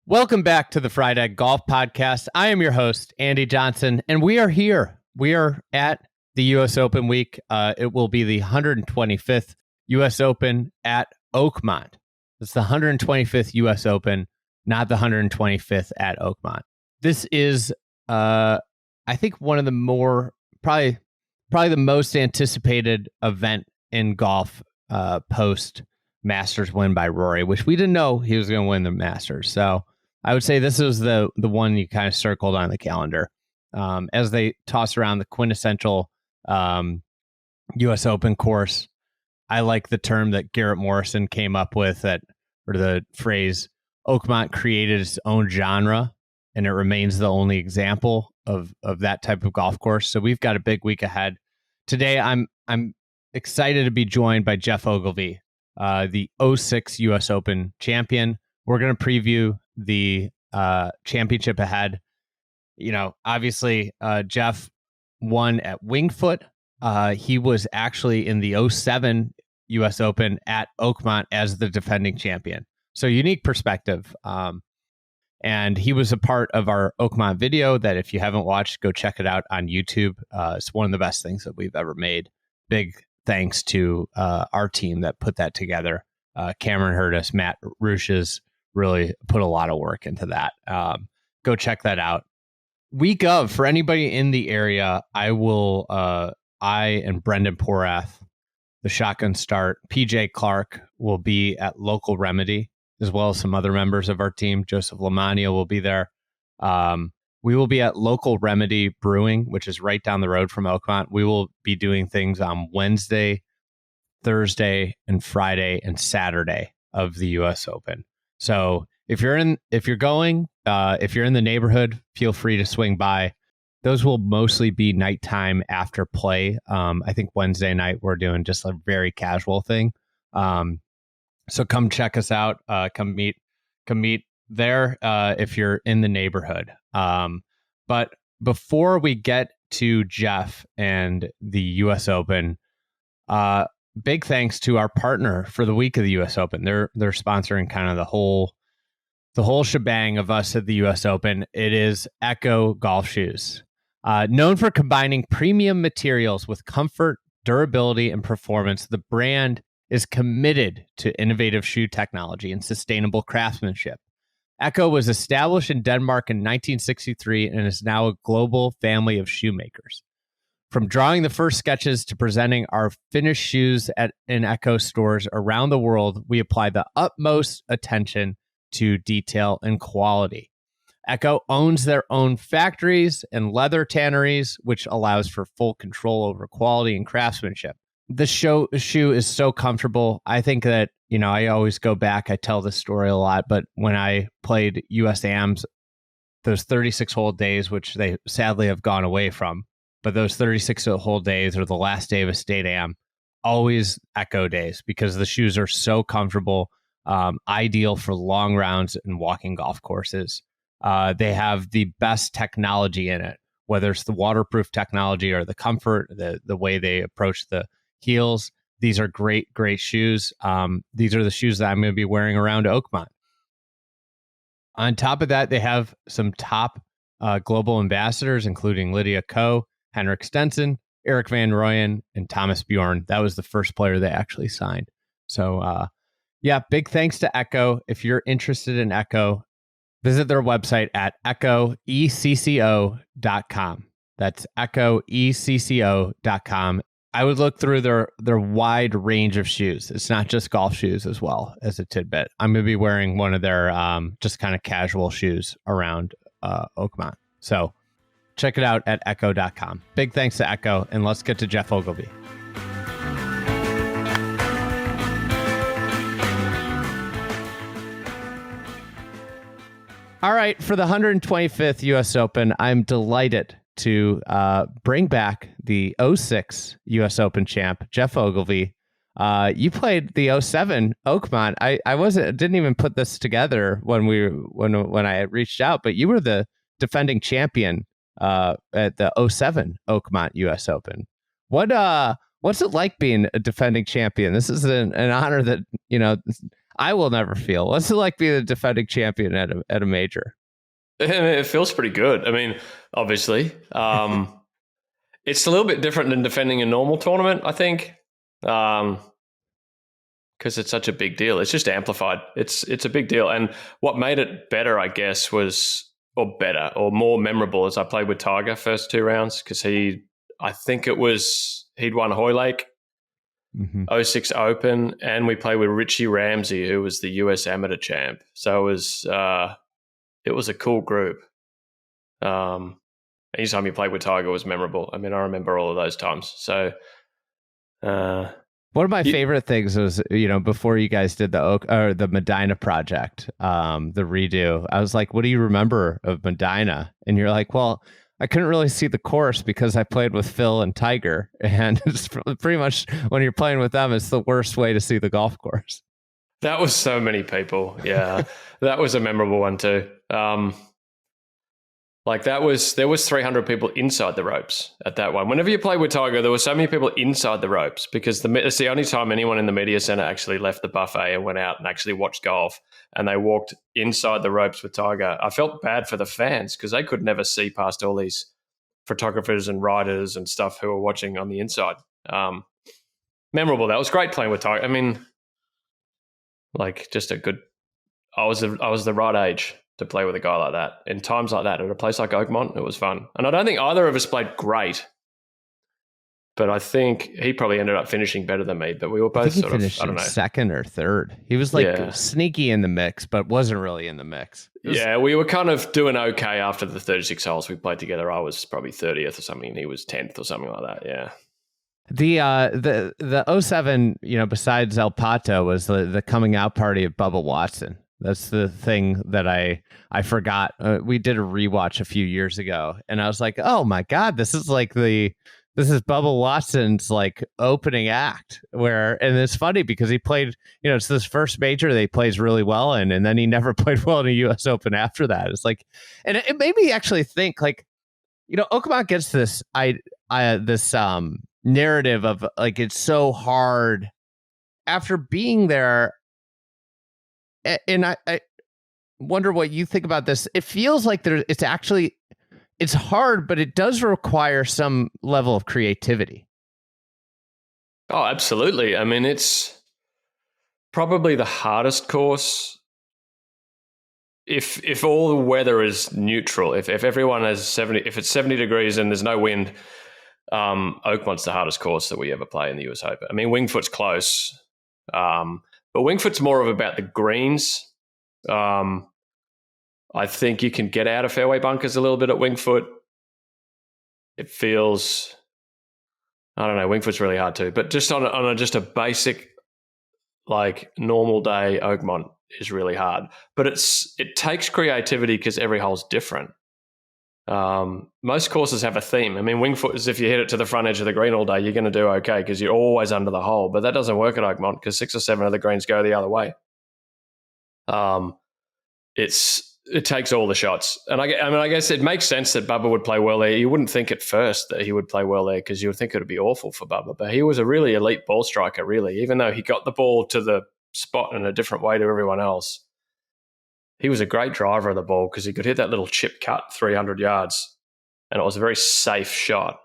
Welcome back to the Fried Egg Golf Podcast. I am your host, Andy Johnson, and we are here. We are at the U.S. Open week. It will be the 125th U.S. Open at Oakmont. It's the 125th U.S. Open, not the 125th at Oakmont. This is, I think, one of the more, probably the most anticipated event in golf post Masters win by Rory, which we didn't know he was going to win the Masters. So I would say this was the one you kind of circled on the calendar as they toss around the quintessential U.S. Open course. I like the term that Garrett Morrison came up with, or the phrase, Oakmont created its own genre, and it remains the only example of that type of golf course. So we've got a big week ahead. Today, I'm excited to be joined by Geoff Ogilvy, the 06 U.S. Open champion. We're going to preview the championship ahead. You know, obviously, Geoff won at Winged Foot. He was actually in the 07 U.S. Open at Oakmont as the defending champion. So unique perspective. And he was a part of our Oakmont video that if you haven't watched, go check it out on YouTube. It's one of the best things that we've ever made. Big thanks to our team that put that together. Cameron Hurtis, Matt Ruches really put a lot of work into that. Go check that out. Week of, for anybody in the area, I and Brendan Porath, the Shotgun Start, PJ Clark will be at Local Remedy, as well as some other members of our team. Joseph Lamagna will be there. We will be at Local Remedy Brewing, which is right down the road from Oakmont. We will be doing things on Wednesday, Thursday, and Friday and Saturday of the U.S. Open. So if you're in the neighborhood, feel free to swing by. Those will mostly be nighttime after play. I think Wednesday night we're doing just a very casual thing. So come check us out. Come meet there if you're in the neighborhood. But before we get to Geoff and the U.S. Open, big thanks to our partner for the week of the U.S. Open. They're sponsoring kind of the whole shebang of us at the U.S. Open. It is Echo Golf Shoes. Known for combining premium materials with comfort, durability, and performance, the brand is committed to innovative shoe technology and sustainable craftsmanship. Echo was established in Denmark in 1963 and is now a global family of shoemakers. From drawing the first sketches to presenting our finished shoes in Echo stores around the world, we apply the utmost attention to detail and quality. Echo owns their own factories and leather tanneries, which allows for full control over quality and craftsmanship. The shoe is so comfortable. I think that, I always go back. I tell this story a lot, but when I played US AMs, those 36-hole days, which they sadly have gone away from, but those 36-hole days or the last day of a state am, always Echo days because the shoes are so comfortable, ideal for long rounds and walking golf courses. They have the best technology in it, whether it's the waterproof technology or the comfort, the way they approach the heels. These are great shoes. These are the shoes that I'm going to be wearing around Oakmont. On top of that, they have some top global ambassadors, including Lydia Ko, Henrik Stenson, Eric Van Rooyen, and Thomas Bjorn. That was the first player they actually signed. So, big thanks to Echo. If you're interested in Echo, visit their website at echoecco.com. That's echoecco.com. I would look through their wide range of shoes. It's not just golf shoes as well as a tidbit. I'm going to be wearing one of their just kind of casual shoes around Oakmont. So check it out at echo.com. Big thanks to Echo, and let's get to Geoff Ogilvy. All right, for the 125th U.S. Open, I'm delighted to bring back the 06 U.S. Open champ, Geoff Ogilvy. You played the 07 Oakmont. I didn't even put this together when I reached out, but you were the defending champion at the 07 Oakmont U.S. Open. What's it like being a defending champion? This is an honor that, I will never feel. What's it like being the defending champion at a major? It feels pretty good. I mean, obviously, it's a little bit different than defending a normal tournament, I think, because it's such a big deal. It's just amplified. It's a big deal. And what made it better, I guess, was or more memorable as I played with Tiger first 2 rounds, because he'd won Hoylake, 06 Open, and we played with Richie Ramsey, who was the US amateur champ. So it was a cool group. Anytime you played with Tiger was memorable. I mean, I remember all of those times. So one of my favorite things was, before you guys did the Medina project, the redo, I was like, what do you remember of Medina? And you're like, well, I couldn't really see the course because I played with Phil and Tiger. And it's pretty much when you're playing with them, it's the worst way to see the golf course. That was so many people. Yeah, that was a memorable one too. There was 300 people inside the ropes at that one. Whenever you play with Tiger, there were so many people inside the ropes because it's the only time anyone in the media center actually left the buffet and went out and actually watched golf, and they walked inside the ropes with Tiger. I felt bad for the fans because they could never see past all these photographers and writers and stuff who were watching on the inside. Memorable. That was great playing with Tiger. I mean, just a good. I was the right age to play with a guy like that in times like that at a place like Oakmont. It was fun. And I don't think either of us played great, but I think he probably ended up finishing better than me. But we were both sort of, I don't know, second or third. He was sneaky in the mix, but wasn't really in the mix. We were kind of doing okay after the 36 holes we played together. I was probably 30th or something, and he was 10th or something like that. Yeah. The 07, besides El Pato, was the coming out party of Bubba Watson. That's the thing that I forgot. We did a rewatch a few years ago, and I was like, oh my God, this is Bubba Watson's opening act, and it's funny because he played, it's this first major that he plays really well in, and then he never played well in a US Open after that. It's and it made me actually think Oakmont gets this narrative of it's so hard after being there. And I wonder what you think about this. It feels like it's hard, but it does require some level of creativity. Oh, absolutely. I mean, it's probably the hardest course. If all the weather is neutral, if everyone has 70, if it's 70 degrees and there's no wind, Oakmont's the hardest course that we ever play in the US Open. I mean, Wingfoot's close. But Wingfoot's more about the greens. I think you can get out of fairway bunkers a little bit at Wingfoot. It feels, I don't know, Wingfoot's really hard too. But just on a basic, normal day, Oakmont is really hard. But it takes creativity because every hole's different. Most courses have a theme. I mean, Wingfoot is if you hit it to the front edge of the green all day, you're going to do okay because you're always under the hole. But that doesn't work at Oakmont because 6 or 7 of the greens go the other way. It takes all the shots, and I guess it makes sense that Bubba would play well there. You wouldn't think at first that he would play well there because you would think it would be awful for Bubba, but he was a really elite ball striker. Really, even though he got the ball to the spot in a different way to everyone else. He was a great driver of the ball because he could hit that little chip cut 300 yards, and it was a very safe shot.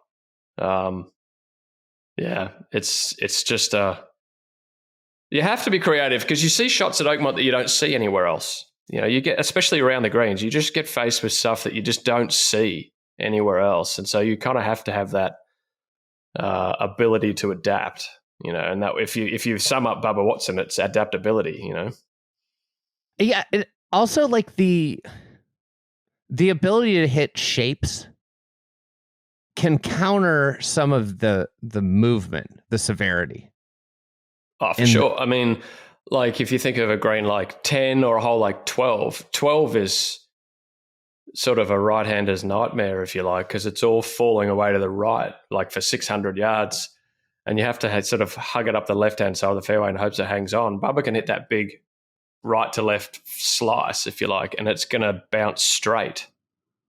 It's just you have to be creative because you see shots at Oakmont that you don't see anywhere else. You get, especially around the greens, you just get faced with stuff that you just don't see anywhere else, and so you kind of have to have that ability to adapt. And that if you sum up Bubba Watson, it's adaptability. Yeah. Also, the ability to hit shapes can counter some of the movement, the severity. Oh, for sure. I mean, if you think of a green like 10 or a hole like 12, 12 is sort of a right-hander's nightmare, if you like, because it's all falling away to the right, for 600 yards, and you have to sort of hug it up the left-hand side of the fairway in hopes it hangs on. Bubba can hit that big right to left slice, if you like, and it's going to bounce straight.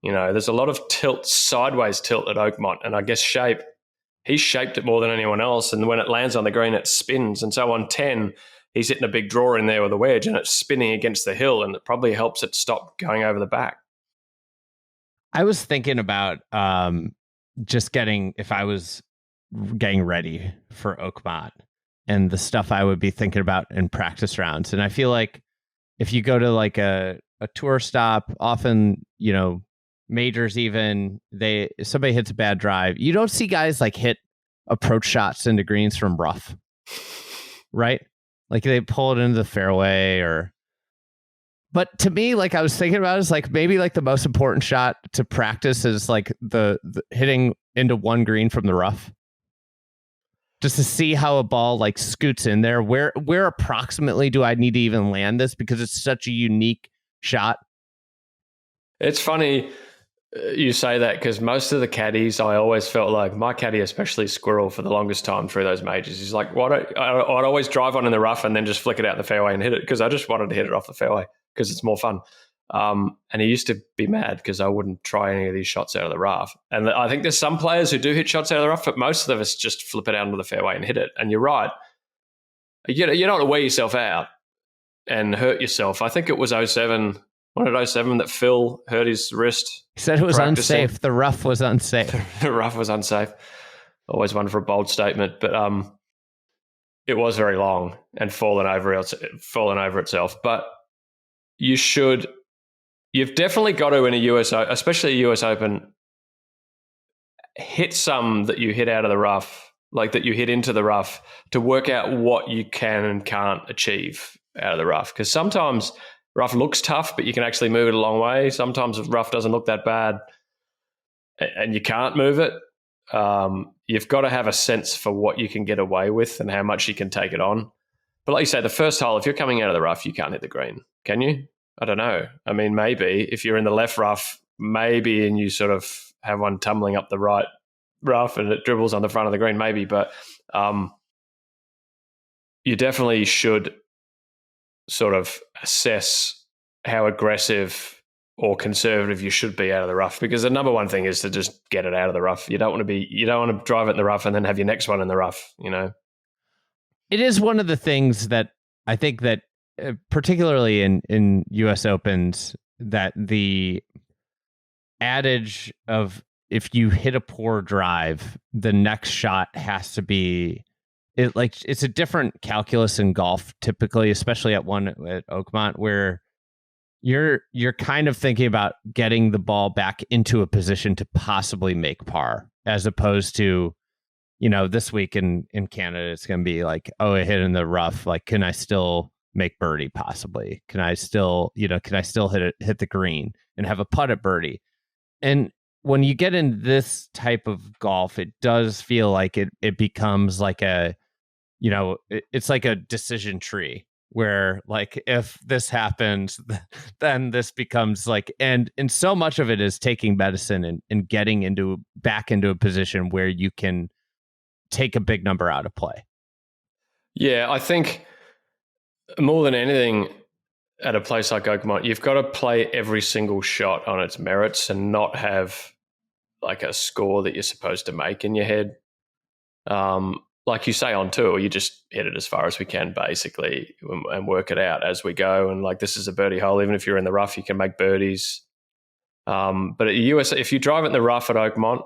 There's a lot of sideways tilt at Oakmont, and I guess shape. He shaped it more than anyone else, and when it lands on the green, it spins. And so on 10, he's hitting a big draw in there with a wedge and it's spinning against the hill, and it probably helps it stop going over the back. I was thinking about just if I was getting ready for Oakmont and the stuff I would be thinking about in practice rounds. And I feel like if you go to like a tour stop, often, majors even, somebody hits a bad drive. You don't see guys like hit approach shots into greens from rough, right? Like they pull it into the fairway but to me, like I was thinking about is like maybe like the most important shot to practice is like the hitting into one green from the rough. Just to see how a ball like scoots in there. Where approximately do I need to even land this? Because it's such a unique shot. It's funny you say that, because most of the caddies, I always felt like my caddy, especially Squirrel, for the longest time through those majors, he's like, I'd always drive on in the rough and then just flick it out in the fairway and hit it, because I just wanted to hit it off the fairway because it's more fun. And he used to be mad because I wouldn't try any of these shots out of the rough. And I think there's some players who do hit shots out of the rough, but most of us just flip it out into the fairway and hit it. And you're right. You don't want to wear yourself out and hurt yourself. I think it was 07 that Phil hurt his wrist. He said it was unsafe. The rough was unsafe. The rough was unsafe. Always one for a bold statement. But it was very long and fallen over itself. But you've definitely got to, in a US, especially a US Open, hit some that you hit out of the rough, like that you hit into the rough, to work out what you can and can't achieve out of the rough. Because sometimes rough looks tough, but you can actually move it a long way. Sometimes rough doesn't look that bad and you can't move it. You've got to have a sense for what you can get away with and how much you can take it on. But like you say, the first hole, if you're coming out of the rough, you can't hit the green, can you? I don't know. I mean, maybe if you're in the left rough, maybe, and you sort of have one tumbling up the right rough and it dribbles on the front of the green, maybe. But you definitely should sort of assess how aggressive or conservative you should be out of the rough, because the number one thing is to just get it out of the rough. You don't want to drive it in the rough and then have your next one in the rough, It is one of the things that I think that particularly in US Opens, that the adage of if you hit a poor drive, the next shot has to be it's a different calculus in golf typically, especially at Oakmont, where you're kind of thinking about getting the ball back into a position to possibly make par, as opposed to, this week in Canada, it's going to be like, oh, I hit in the rough. Like, can I still make birdie possibly? Can I still hit the green and have a putt at birdie? And when you get in this type of golf, it does feel like it becomes like it's like a decision tree where, like, if this happens, then this becomes like, and so much of it is taking medicine and getting back into a position where you can take a big number out of play. Yeah, I think more than anything at a place like Oakmont, you've got to play every single shot on its merits and not have like a score that you're supposed to make in your head. Like you say on tour, you just hit it as far as we can basically and work it out as we go. And like, this is a birdie hole. Even if you're in the rough, you can make birdies. But at US, if you drive it in the rough at Oakmont,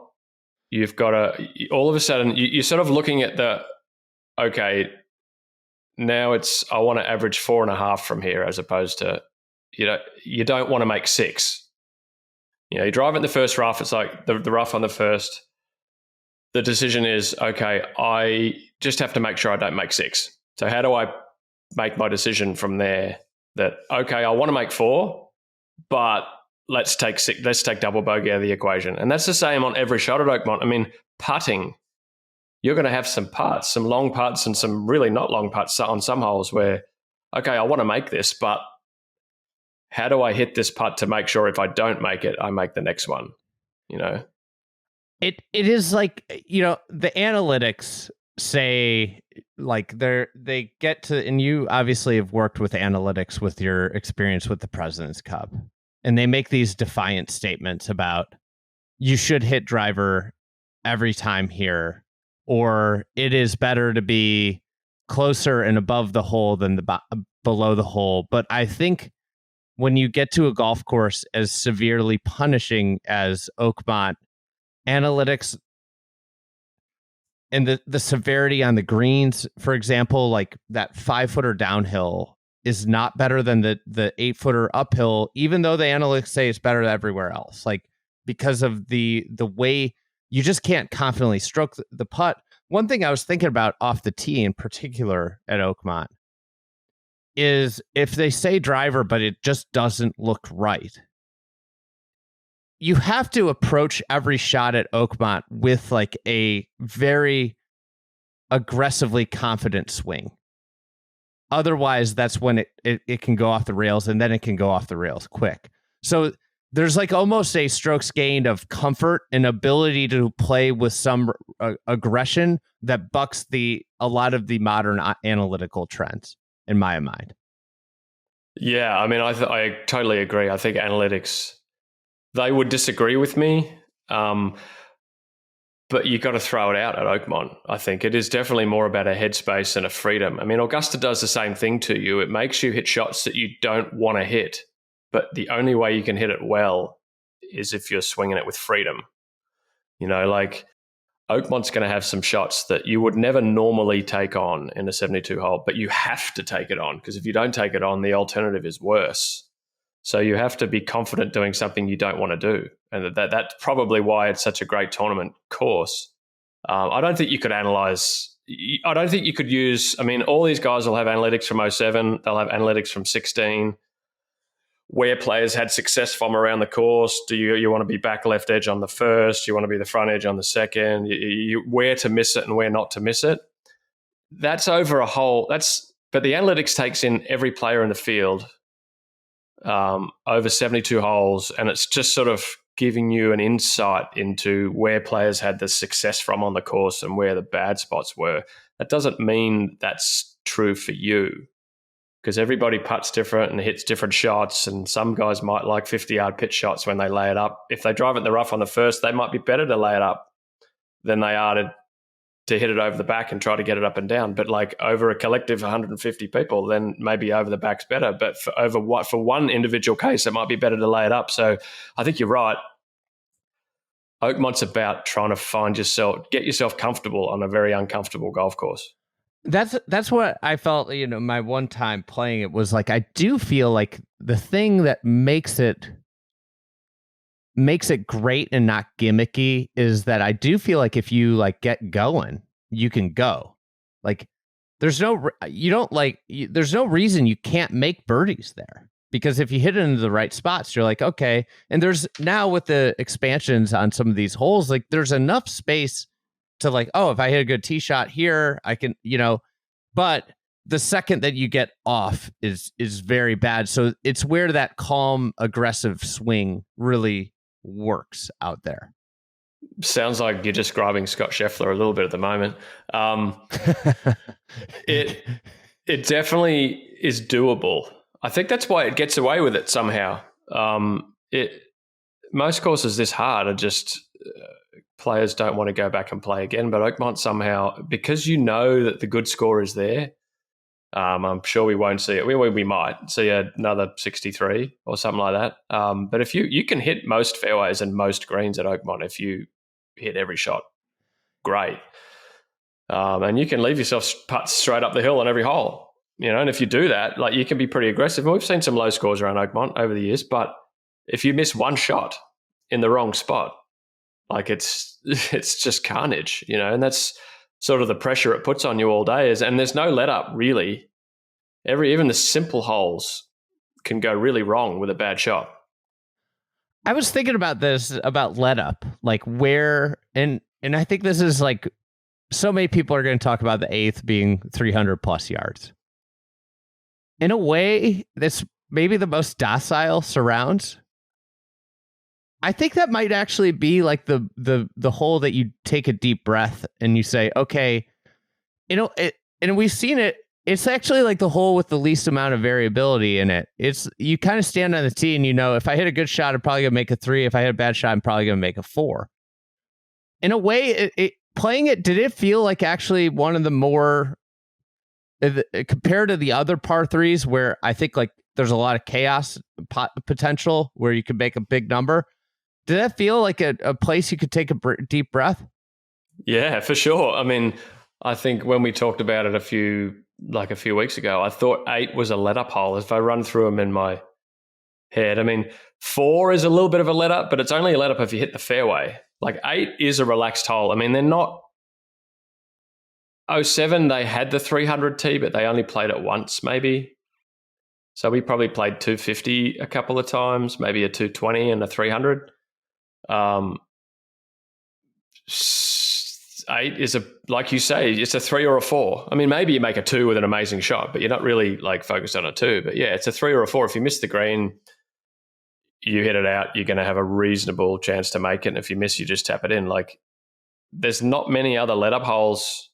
you've got to, all of a sudden, you're sort of looking at okay, now I want to average 4.5 from here, as opposed to, you don't want to make 6. You drive it in the first rough, it's like the rough on the first. The decision is, okay, I just have to make sure I don't make 6. So how do I make my decision from there that, okay, I want to make 4, but let's take 6, let's take double bogey out of the equation. And that's the same on every shot at Oakmont. I mean, putting, you're going to have some putts, some long putts and some really not long putts on some holes where, okay, I want to make this, but how do I hit this putt to make sure if I don't make it, I make the next one, It is like, the analytics say, like, they get to, and you obviously have worked with analytics with your experience with the President's Cup, and they make these defiant statements about you should hit driver every time here, or it is better to be closer and above the hole than below the hole. But I think when you get to a golf course as severely punishing as Oakmont, analytics and the severity on the greens, for example, like that 5-footer downhill is not better than the 8-footer uphill, even though the analytics say it's better everywhere else. Like, because of the way you just can't confidently stroke the putt. One thing I was thinking about off the tee in particular at Oakmont is if they say driver, but it just doesn't look right. You have to approach every shot at Oakmont with like a very aggressively confident swing. Otherwise, that's when it can go off the rails, and then it can go off the rails quick. So there's like almost a strokes gained of comfort and ability to play with some aggression that bucks a lot of the modern analytical trends, in my mind. Yeah, I mean, I totally agree. I think analytics, they would disagree with me, but you got to throw it out at Oakmont. I think it is definitely more about a headspace and a freedom. I mean, Augusta does the same thing to you. It makes you hit shots that you don't want to hit, but the only way you can hit it well is if you're swinging it with freedom. You know, like Oakmont's going to have some shots that you would never normally take on in a 72 hole, but you have to take it on, because if you don't take it on, the alternative is worse. So you have to be confident doing something you don't want to do. And that's probably why it's such a great tournament course. I don't think you could analyze. I don't think you could use, I mean, all these guys will have analytics from 07. They'll have analytics from 16. Where players had success from around the course. Do you want to be back left edge on the first? You want to be the front edge on the second? Where to miss it and where not to miss it. That's over a whole. But the analytics takes in every player in the field over 72 holes, and it's just sort of giving you an insight into where players had the success from on the course and where the bad spots were. That doesn't mean that's true for you, because everybody putts different and hits different shots, and some guys might like 50-yard pitch shots when they lay it up. If they drive it in the rough on the first, they might be better to lay it up than they are to hit it over the back and try to get it up and down. But like over a collective 150 people, then maybe over the back's better. But for one individual case, it might be better to lay it up. So I think you're right. Oakmont's about trying to get yourself comfortable on a very uncomfortable golf course. That's what I felt, my one time playing it was like, I do feel like the thing that makes it great and not gimmicky is that I do feel like if you like get going, you can go. Like there's no reason you can't make birdies there, because if you hit it into the right spots, you're like, okay. And there's now with the expansions on some of these holes, like there's enough space to like, oh, if I hit a good tee shot here, I can, but the second that you get off is very bad. So it's where that calm, aggressive swing really works out there. Sounds like you're describing Scott Scheffler a little bit at the moment. It definitely is doable. I think that's why it gets away with it somehow. Most courses this hard are just players don't want to go back and play again. But Oakmont somehow, because you know that the good score is there, I'm sure we won't see it. We might see another 63 or something like that. But if you can hit most fairways and most greens at Oakmont, if you hit every shot, great. And you can leave yourself putts straight up the hill on every hole. And if you do that, like you can be pretty aggressive. And we've seen some low scores around Oakmont over the years, but if you miss one shot in the wrong spot, like it's just carnage, and that's sort of the pressure it puts on you all day and there's no let up really. Even the simple holes can go really wrong with a bad shot. I was thinking about this, about let up, like where, and I think this is like, so many people are going to talk about the eighth being 300 plus yards. In a way, that's maybe the most docile surrounds. I think that might actually be like the hole that you take a deep breath and you say, okay, and we've seen it. It's actually like the hole with the least amount of variability in it. It's you kind of stand on the tee and if I hit a good shot, I'm probably gonna make a 3. If I hit a bad shot, I'm probably gonna make a 4. In a way, playing it, did it feel like actually one of the more compared to the other par threes where I think like there's a lot of chaos potential where you can make a big number. Did that feel like a place you could take a deep breath? Yeah, for sure. I mean, I think when we talked about it a few weeks ago, I thought 8 was a let-up hole. If I run through them in my head, I mean, 4 is a little bit of a let-up, but it's only a let-up if you hit the fairway. Like 8 is a relaxed hole. I mean, they're not... 07, they had the 300 tee, but they only played it once, maybe. So we probably played 250 a couple of times, maybe a 220 and a 300. 8 is like you say, it's a 3 or a 4. I mean, maybe you make a 2 with an amazing shot, but you're not really like focused on a 2. But yeah, it's a 3 or a 4. If you miss the green, you hit it out, you're going to have a reasonable chance to make it. And if you miss, you just tap it in. Like, there's not many other let-up holes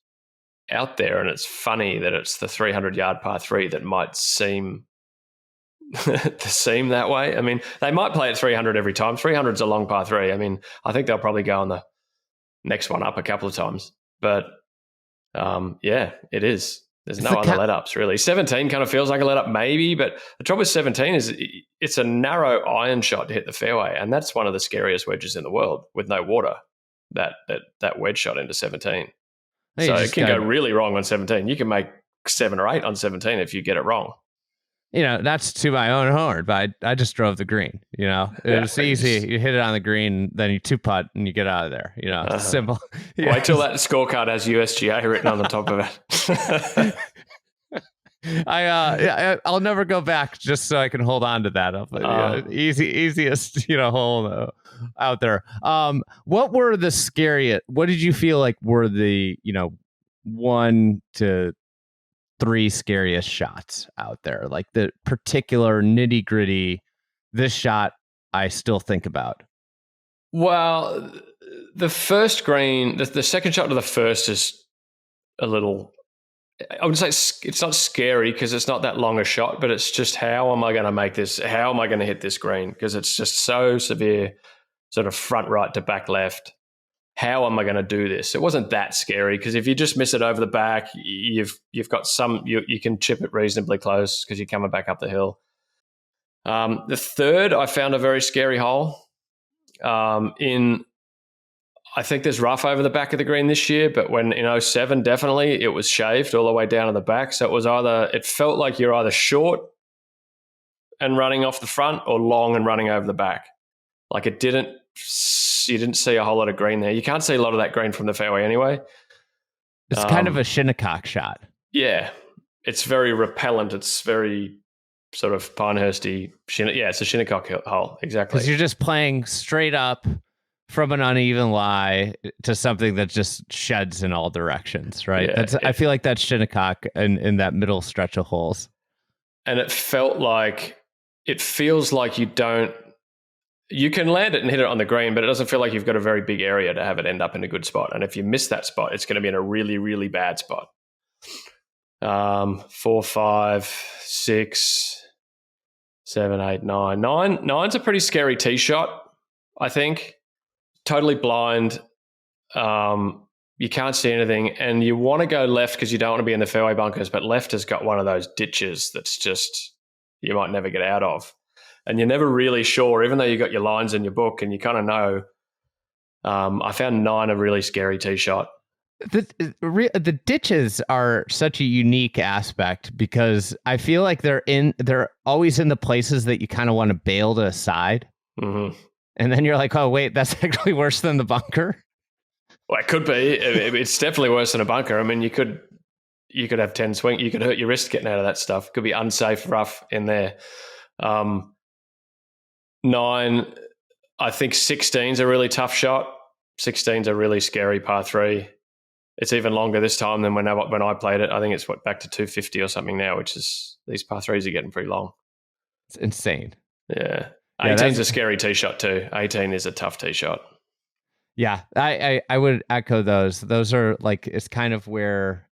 out there, and it's funny that it's the 300-yard par 3 that might seem that way. I mean, they might play at 300 every time. 300's a long par 3. I mean, I think they'll probably go on the next one up a couple of times. But, yeah, it is. There's no other let-ups, really. 17 kind of feels like a let-up, maybe, but the trouble with 17 is it's a narrow iron shot to hit the fairway, and that's one of the scariest wedges in the world with no water, that wedge shot into 17. So it can go really wrong on 17. You can make 7 or 8 on 17 if you get it wrong. You know, that's to my own horn, but I just drove the green. You know, it's easy. You hit it on the green, then you 2-putt and you get out of there. You know, it's simple. Wait till that scorecard has USGA written on the top of it. I'll never go back just so I can hold on to that. Easiest hole out there. What were the scariest? What did you feel like were the 1 to 3 scariest shots out there? Like the particular nitty gritty. This shot I still think about. Well, the first green, the second shot to the first is a little. I would say it's not scary because it's not that long a shot, but it's just how am I going to make this? How am I going to hit this green? Because it's just so severe, sort of front right to back left. How am I going to do this? It wasn't that scary because if you just miss it over the back, you've got you can chip it reasonably close because you're coming back up the hill. The third, I found a very scary hole. I think there's rough over the back of the green this year, but when in 07, definitely it was shaved all the way down to the back. So it felt like you're either short and running off the front or long and running over the back. Like you didn't see a whole lot of green there. You can't see a lot of that green from the fairway anyway. It's kind of a Shinnecock shot. Yeah. It's very repellent. It's very sort of Pinehurst-y. Yeah, it's a Shinnecock hole. Exactly. Because you're just playing straight up from an uneven lie to something that just sheds in all directions, right? Yeah, I feel like that's Shinnecock in that middle stretch of holes. And it feels like you can land it and hit it on the green, but it doesn't feel like you've got a very big area to have it end up in a good spot. And if you miss that spot, it's going to be in a really, really bad spot. 4, 5, 6, 7, 8, 9. 9's a pretty scary tee shot, I think. Totally blind. You can't see anything, and you want to go left because you don't want to be in the fairway bunkers, but left has got one of those ditches that's just you might never get out of. And you're never really sure, even though you got your lines in your book and you kind of know. I found 9 a really scary tee shot. The ditches are such a unique aspect because I feel like they're always in the places that you kind of want to bail to the side. Mm-hmm. And then you're like, oh, wait, that's actually worse than the bunker? Well, it could be. It's definitely worse than a bunker. I mean, you could have 10 swing. You could hurt your wrist getting out of that stuff. Could be unsafe rough in there. 9, I think 16's a really tough shot. 16's a really scary par 3. It's even longer this time than when I played it. I think it's back to 250 or something now, which is these par 3s are getting pretty long. It's insane. Yeah. 18's a scary tee shot too. 18 is a tough tee shot. Yeah, I would echo those. Those are like, it's kind of where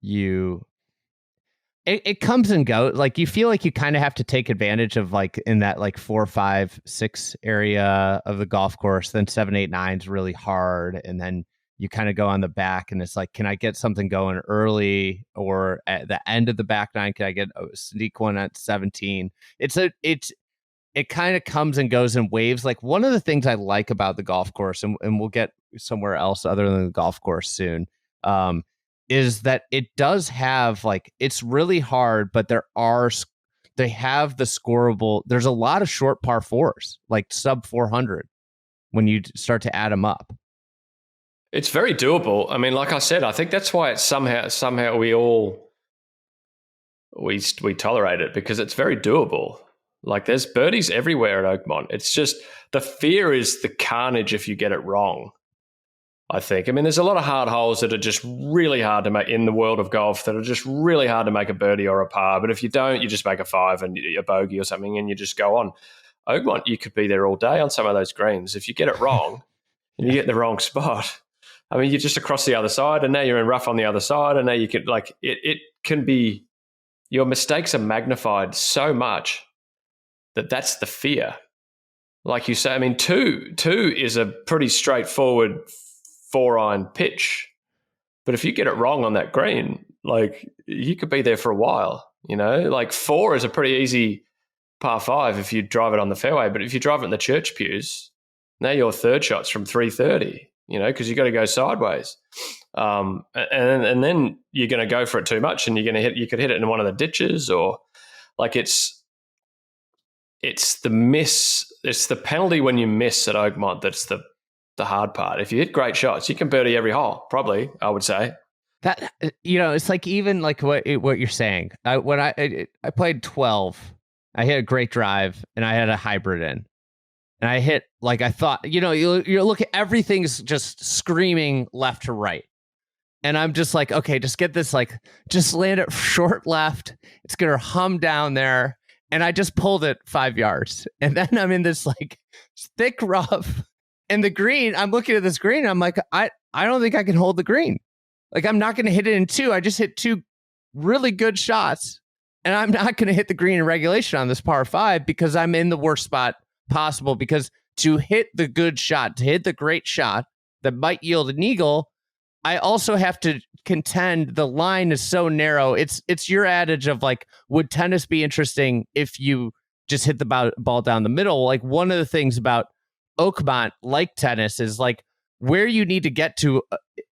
it comes and goes. Like you feel like you kind of have to take advantage of like in that like 4, 5, 6 area of the golf course. Then 7, 8, 9's really hard, and then you kind of go on the back, and it's like, can I get something going early or at the end of the back nine? Can I get a sneak one at 17? It kind of comes and goes in waves. Like, one of the things I like about the golf course, and we'll get somewhere else other than the golf course soon, is that it does have, like, it's really hard, but they have the scoreable. There's a lot of short par fours, like sub 400, when you start to add them up. It's very doable. I mean, like I said, I think that's why it's somehow we tolerate it, because it's very doable. Like, there's birdies everywhere at Oakmont. It's just the fear is the carnage if you get it wrong, I think. I mean, there's a lot of hard holes that are just really hard to make in the world of golf, that are just really hard to make a birdie or a par. But if you don't, you just make a 5 and a bogey or something, and you just go on. Oakmont, you could be there all day on some of those greens. If you get it wrong and you get in the wrong spot, I mean, you're just across the other side, and now you're in rough on the other side, and now you can, like, it can be, your mistakes are magnified so much that's the fear. Like you say, I mean, two is a pretty straightforward 4-iron pitch. But if you get it wrong on that green, like, you could be there for a while, you know? Like, 4 is a pretty easy par 5 if you drive it on the fairway. But if you drive it in the church pews, now your third shot's from 330, you know, because you got to go sideways. And then you're going to go for it too much, and you could hit it in one of the ditches, or, like, it's the penalty when you miss at Oakmont that's the hard part. If you hit great shots, you can birdie every hole, probably, I would say. That, you know, it's like, even like what you're saying. When I played 12, I hit a great drive, and I had a hybrid in. And I hit, like, I thought, you know, you look at everything's just screaming left to right. And I'm just like, okay, just get this, like, just land it short left. It's going to hum down there. And I just pulled it 5 yards. And then I'm in this, like, thick rough. And the green, I'm looking at this green, and I'm like, I don't think I can hold the green. Like, I'm not going to hit it in 2. I just hit 2 really good shots. And I'm not going to hit the green in regulation on this par 5, because I'm in the worst spot possible. Because to hit the good shot, to hit the great shot that might yield an eagle, I also have to contend the line is so narrow. It's your adage of, like, would tennis be interesting if you just hit the ball down the middle? Like, one of the things about Oakmont, like tennis, is, like, where you need to get to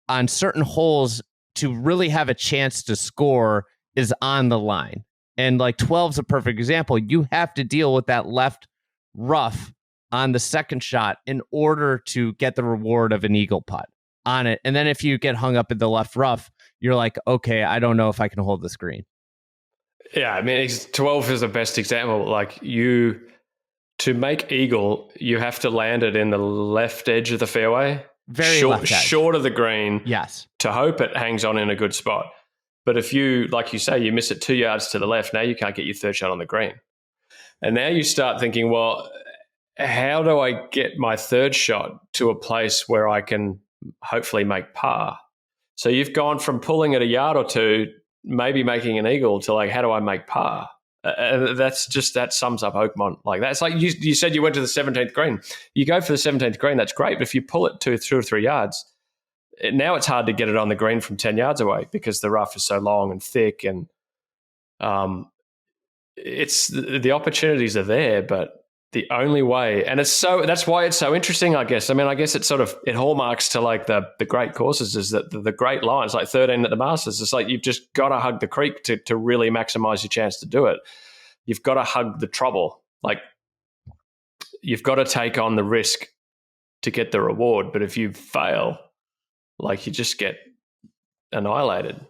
on certain holes to really have a chance to score is on the line. And, like, 12 is a perfect example. You have to deal with that left rough on the second shot in order to get the reward of an eagle putt on it. And then if you get hung up in the left rough, you're like, okay, I don't know if I can hold this green. Yeah, I mean, 12 is the best example. Like, to make eagle, you have to land it in the left edge of the fairway, very left edge, short of the green. Yes, to hope it hangs on in a good spot. But if you, like you say, you miss it 2 yards to the left, now you can't get your third shot on the green. And now you start thinking, well, how do I get my third shot to a place where I can hopefully make par? So you've gone from pulling it a yard or two, maybe making an eagle, to, like, how do I make par? That sums up Oakmont. Like, that's like you said you went to the 17th green. You go for the 17th green, that's great. But if you pull it 2 or 3 yards, now it's hard to get it on the green from 10 yards away, because the rough is so long and thick, and it's the opportunities are there, but the only way, and that's why it's so interesting, I guess. I mean, I guess it's sort of, it hallmarks to, like, the great courses, is that the great lines, like 13 at the Masters, it's like, you've just got to hug the creek to really maximize your chance to do it. You've got to hug the trouble. Like, you've got to take on the risk to get the reward. But if you fail, like, you just get annihilated.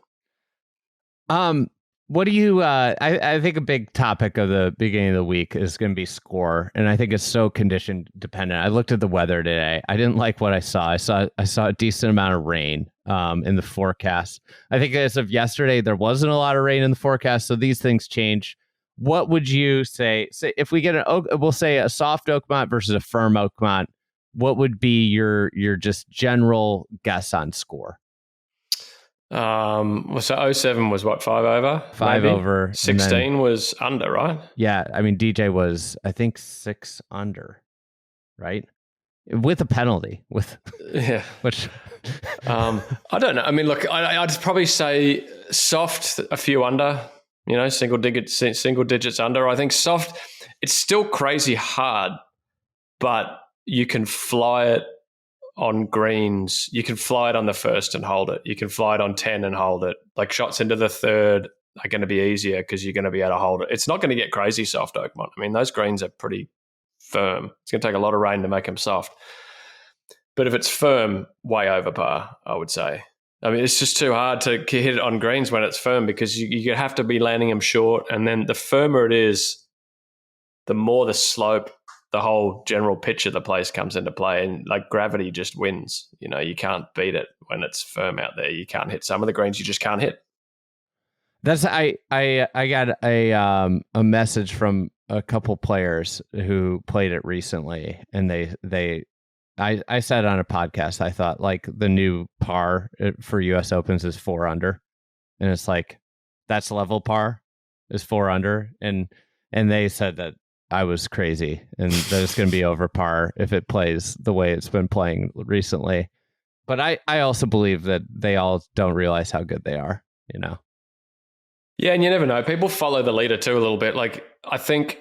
What do you, I think a big topic of the beginning of the week is going to be score. And I think it's so condition dependent. I looked at the weather today. I didn't like what I saw. I saw a decent amount of rain in the forecast. I think as of yesterday, there wasn't a lot of rain in the forecast. So these things change. What would you say if we get we'll say a soft Oakmont versus a firm Oakmont, what would be your just general guess on score? So 07 was what, 5 over? 5 maybe? over. 16 was under, right? Yeah. I mean, DJ was, I think, 6 under, right? with a penalty. Yeah, which I don't know. I mean, look, I'd probably say soft, a few under. Single digits under. I think soft. It's still crazy hard, but you can fly it on greens. You can fly it on the first and hold it. You can fly it on 10 and hold it. Like shots into the third are going to be easier because you're going to be able to hold it. It's not going to get crazy soft, Oakmont. I mean, those greens are pretty firm. It's going to take a lot of rain to make them soft. But if it's firm, way over par, I would say. I mean, it's just too hard to hit it on greens when it's firm because you have to be landing them short. And then the firmer it is, the more the slope, the whole general pitch of the place comes into play. And like gravity just wins. You can't beat it when it's firm out there. You can't hit some of the greens you just can't hit. That's I got a message from a couple players who played it recently, and I said on a podcast, I thought like the new par for US Opens is 4 under, and it's like that's level par is 4 under, and they said that I was crazy and that it's going to be over par if it plays the way it's been playing recently. But I also believe that they all don't realize how good they are, Yeah, and you never know. People follow the leader too a little bit. Like I think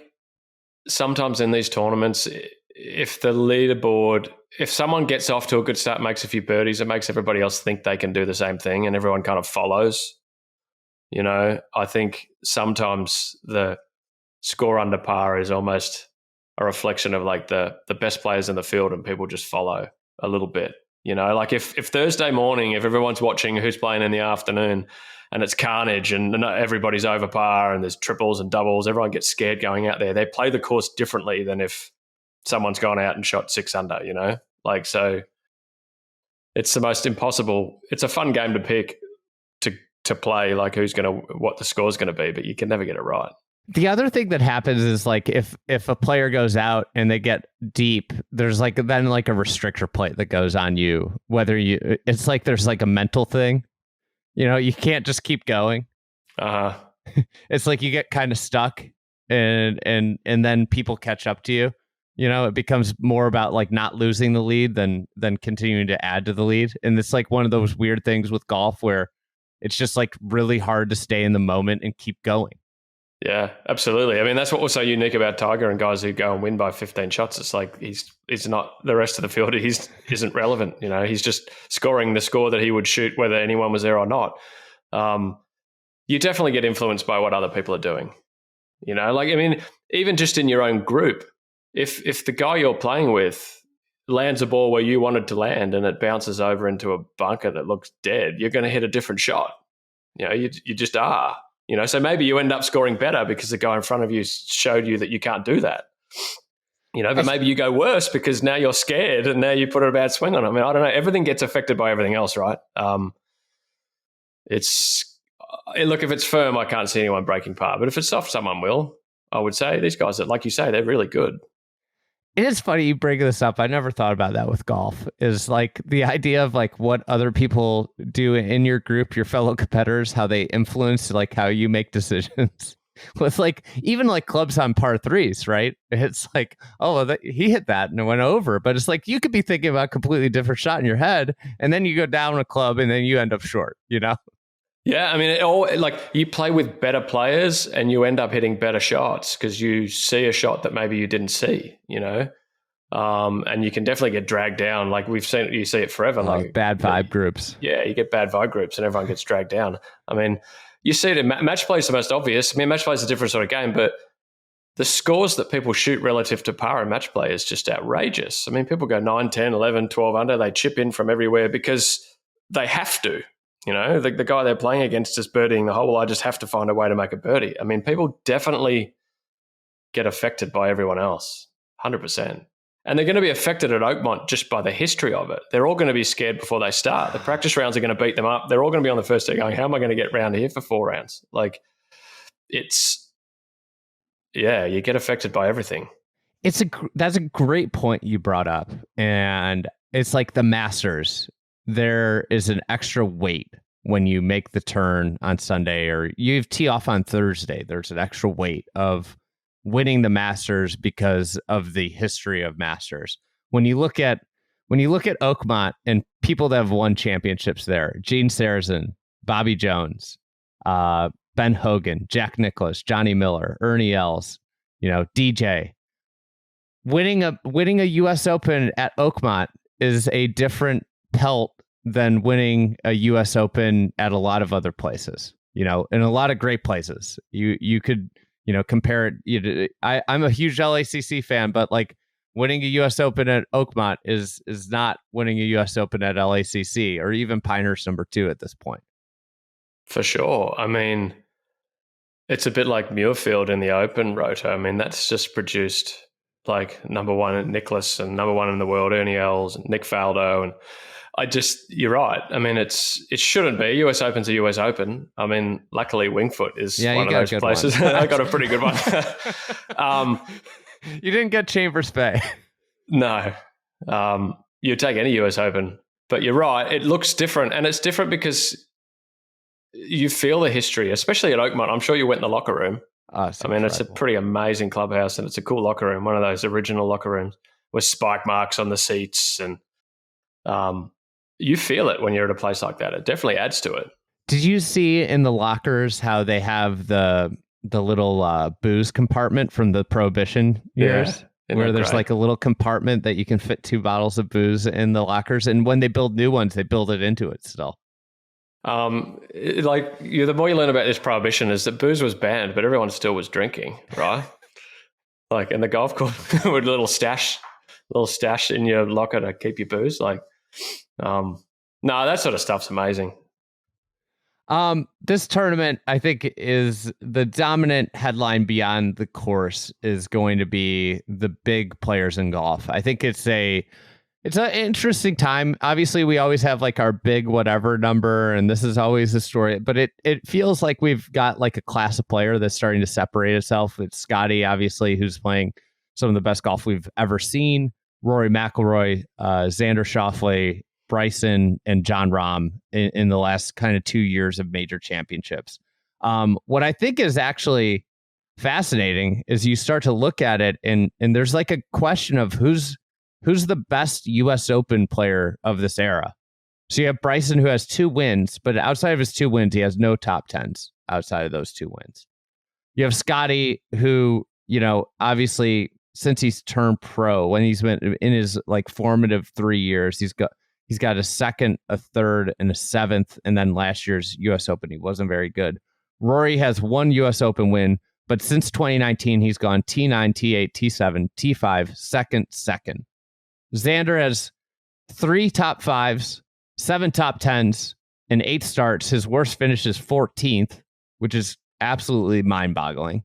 sometimes in these tournaments, if the leaderboard, if someone gets off to a good start, makes a few birdies, it makes everybody else think they can do the same thing and everyone kind of follows. I think sometimes the score under par is almost a reflection of like the best players in the field and people just follow a little bit. Like if Thursday morning, if everyone's watching who's playing in the afternoon and it's carnage and everybody's over par and there's triples and doubles, everyone gets scared going out there. They play the course differently than if someone's gone out and shot 6 under, Like, so it's the most impossible. It's a fun game to pick to play, like what the score's going to be, but you can never get it right. The other thing that happens is like if a player goes out and they get deep, there's like then like a restrictor plate that goes on you. It's like there's like a mental thing, you can't just keep going. It's like you get kind of stuck, and then people catch up to you. It becomes more about like not losing the lead than continuing to add to the lead, and it's like one of those weird things with golf where it's just like really hard to stay in the moment and keep going. Yeah, absolutely. I mean, that's what was so unique about Tiger and guys who go and win by 15 shots. It's like he's not the rest of the field. He isn't relevant. He's just scoring the score that he would shoot whether anyone was there or not. You definitely get influenced by what other people are doing. Like, I mean, even just in your own group, if the guy you're playing with lands a ball where you wanted to land and it bounces over into a bunker that looks dead, you're going to hit a different shot. You just are. So maybe you end up scoring better because the guy in front of you showed you that you can't do that. But maybe you go worse because now you're scared and now you put a bad swing on it. I mean, I don't know. Everything gets affected by everything else, right? Look, if it's firm, I can't see anyone breaking par. But if it's soft, someone will. I would say these guys, that, like you say, they're really good. It is funny you bring this up. I never thought about that with golf. Is like the idea of like what other people do in your group, your fellow competitors, how they influence like how you make decisions. With like even like clubs on par 3s, right? It's like, he hit that and it went over, but it's like you could be thinking about a completely different shot in your head, and then you go down a club and then you end up short. Yeah, I mean, like you play with better players and you end up hitting better shots because you see a shot that maybe you didn't see, and you can definitely get dragged down. Like you see it forever. Like bad vibe groups. Yeah, you get bad vibe groups and everyone gets dragged down. I mean, you see it in match play is the most obvious. I mean, match play is a different sort of game, but the scores that people shoot relative to par in match play is just outrageous. I mean, people go 9, 10, 11, 12 under. They chip in from everywhere because they have to. The guy they're playing against is birdieing the hole. Well, I just have to find a way to make a birdie. I mean, people definitely get affected by everyone else, 100%. And they're going to be affected at Oakmont just by the history of it. They're all going to be scared before they start. The practice rounds are going to beat them up. They're all going to be on the first day going, how am I going to get round here for 4 rounds? Like, you get affected by everything. That's a great point you brought up. And it's like the Masters. There is an extra weight when you make the turn on Sunday or you tee off on Thursday. There's an extra weight of winning the Masters because of the history of Masters. when you look at Oakmont and people that have won championships there, Gene Sarazen, Bobby Jones, Ben Hogan, Jack Nicklaus, Johnny Miller, Ernie Els, DJ. Winning a U.S. Open at Oakmont is a different pelt than winning a U.S. Open at a lot of other places. In a lot of great places. You could compare it. I'm a huge LACC fan, but like winning a U.S. Open at Oakmont is not winning a U.S. Open at LACC or even Pinehurst #2 at this point. For sure. I mean, it's a bit like Muirfield in the Open Rotor. I mean, that's just produced like #1 at Nicklaus and #1 in the world, Ernie Els and Nick Faldo. And you're right. I mean, it shouldn't be. US Open's a US Open. I mean, luckily Wingfoot is one of those places. I got a pretty good one. You didn't get Chambers Bay. No. You take any US Open. But you're right. It looks different. And it's different because you feel the history, especially at Oakmont. I'm sure you went in the locker room. It's a pretty amazing clubhouse and it's a cool locker room, one of those original locker rooms with spike marks on the seats. And you feel it when you're at a place like that. It definitely adds to it. Did you see in the lockers how they have the little booze compartment from the Prohibition years? Where there's like a little compartment that you can fit 2 bottles of booze in the lockers. And when they build new ones, they build it into it still. The more you learn about this Prohibition is that booze was banned, but everyone still was drinking, right? Like in the golf course with a little stash in your locker to keep your booze. Like, no, that sort of stuff's amazing. This tournament, I think, is the dominant headline beyond the course is going to be the big players in golf. I think it's an interesting time. Obviously, we always have like our big whatever number, and this is always the story. But it feels like we've got like a class of player that's starting to separate itself. It's Scottie, obviously, who's playing some of the best golf we've ever seen. Rory McIlroy, Xander Schauffele, Bryson, and Jon Rahm in the last kind of 2 years of major championships. What I think is actually fascinating is you start to look at it, and there's like a question of who's the best U.S. Open player of this era. So you have Bryson, who has 2 wins, but outside of his 2 wins, he has no top 10s outside of those 2 wins. You have Scottie, who, obviously, since he's turned pro, when he's been in his like formative 3 years, he's got a 2nd, a 3rd, and a 7th, and then last year's U.S. Open, he wasn't very good. Rory has 1 U.S. Open win, but since 2019, he's gone T9, T8, T7, T5, 2nd. Xander has 3 top 5s, 7 top 10s, and 8 starts. His worst finish is 14th, which is absolutely mind-boggling.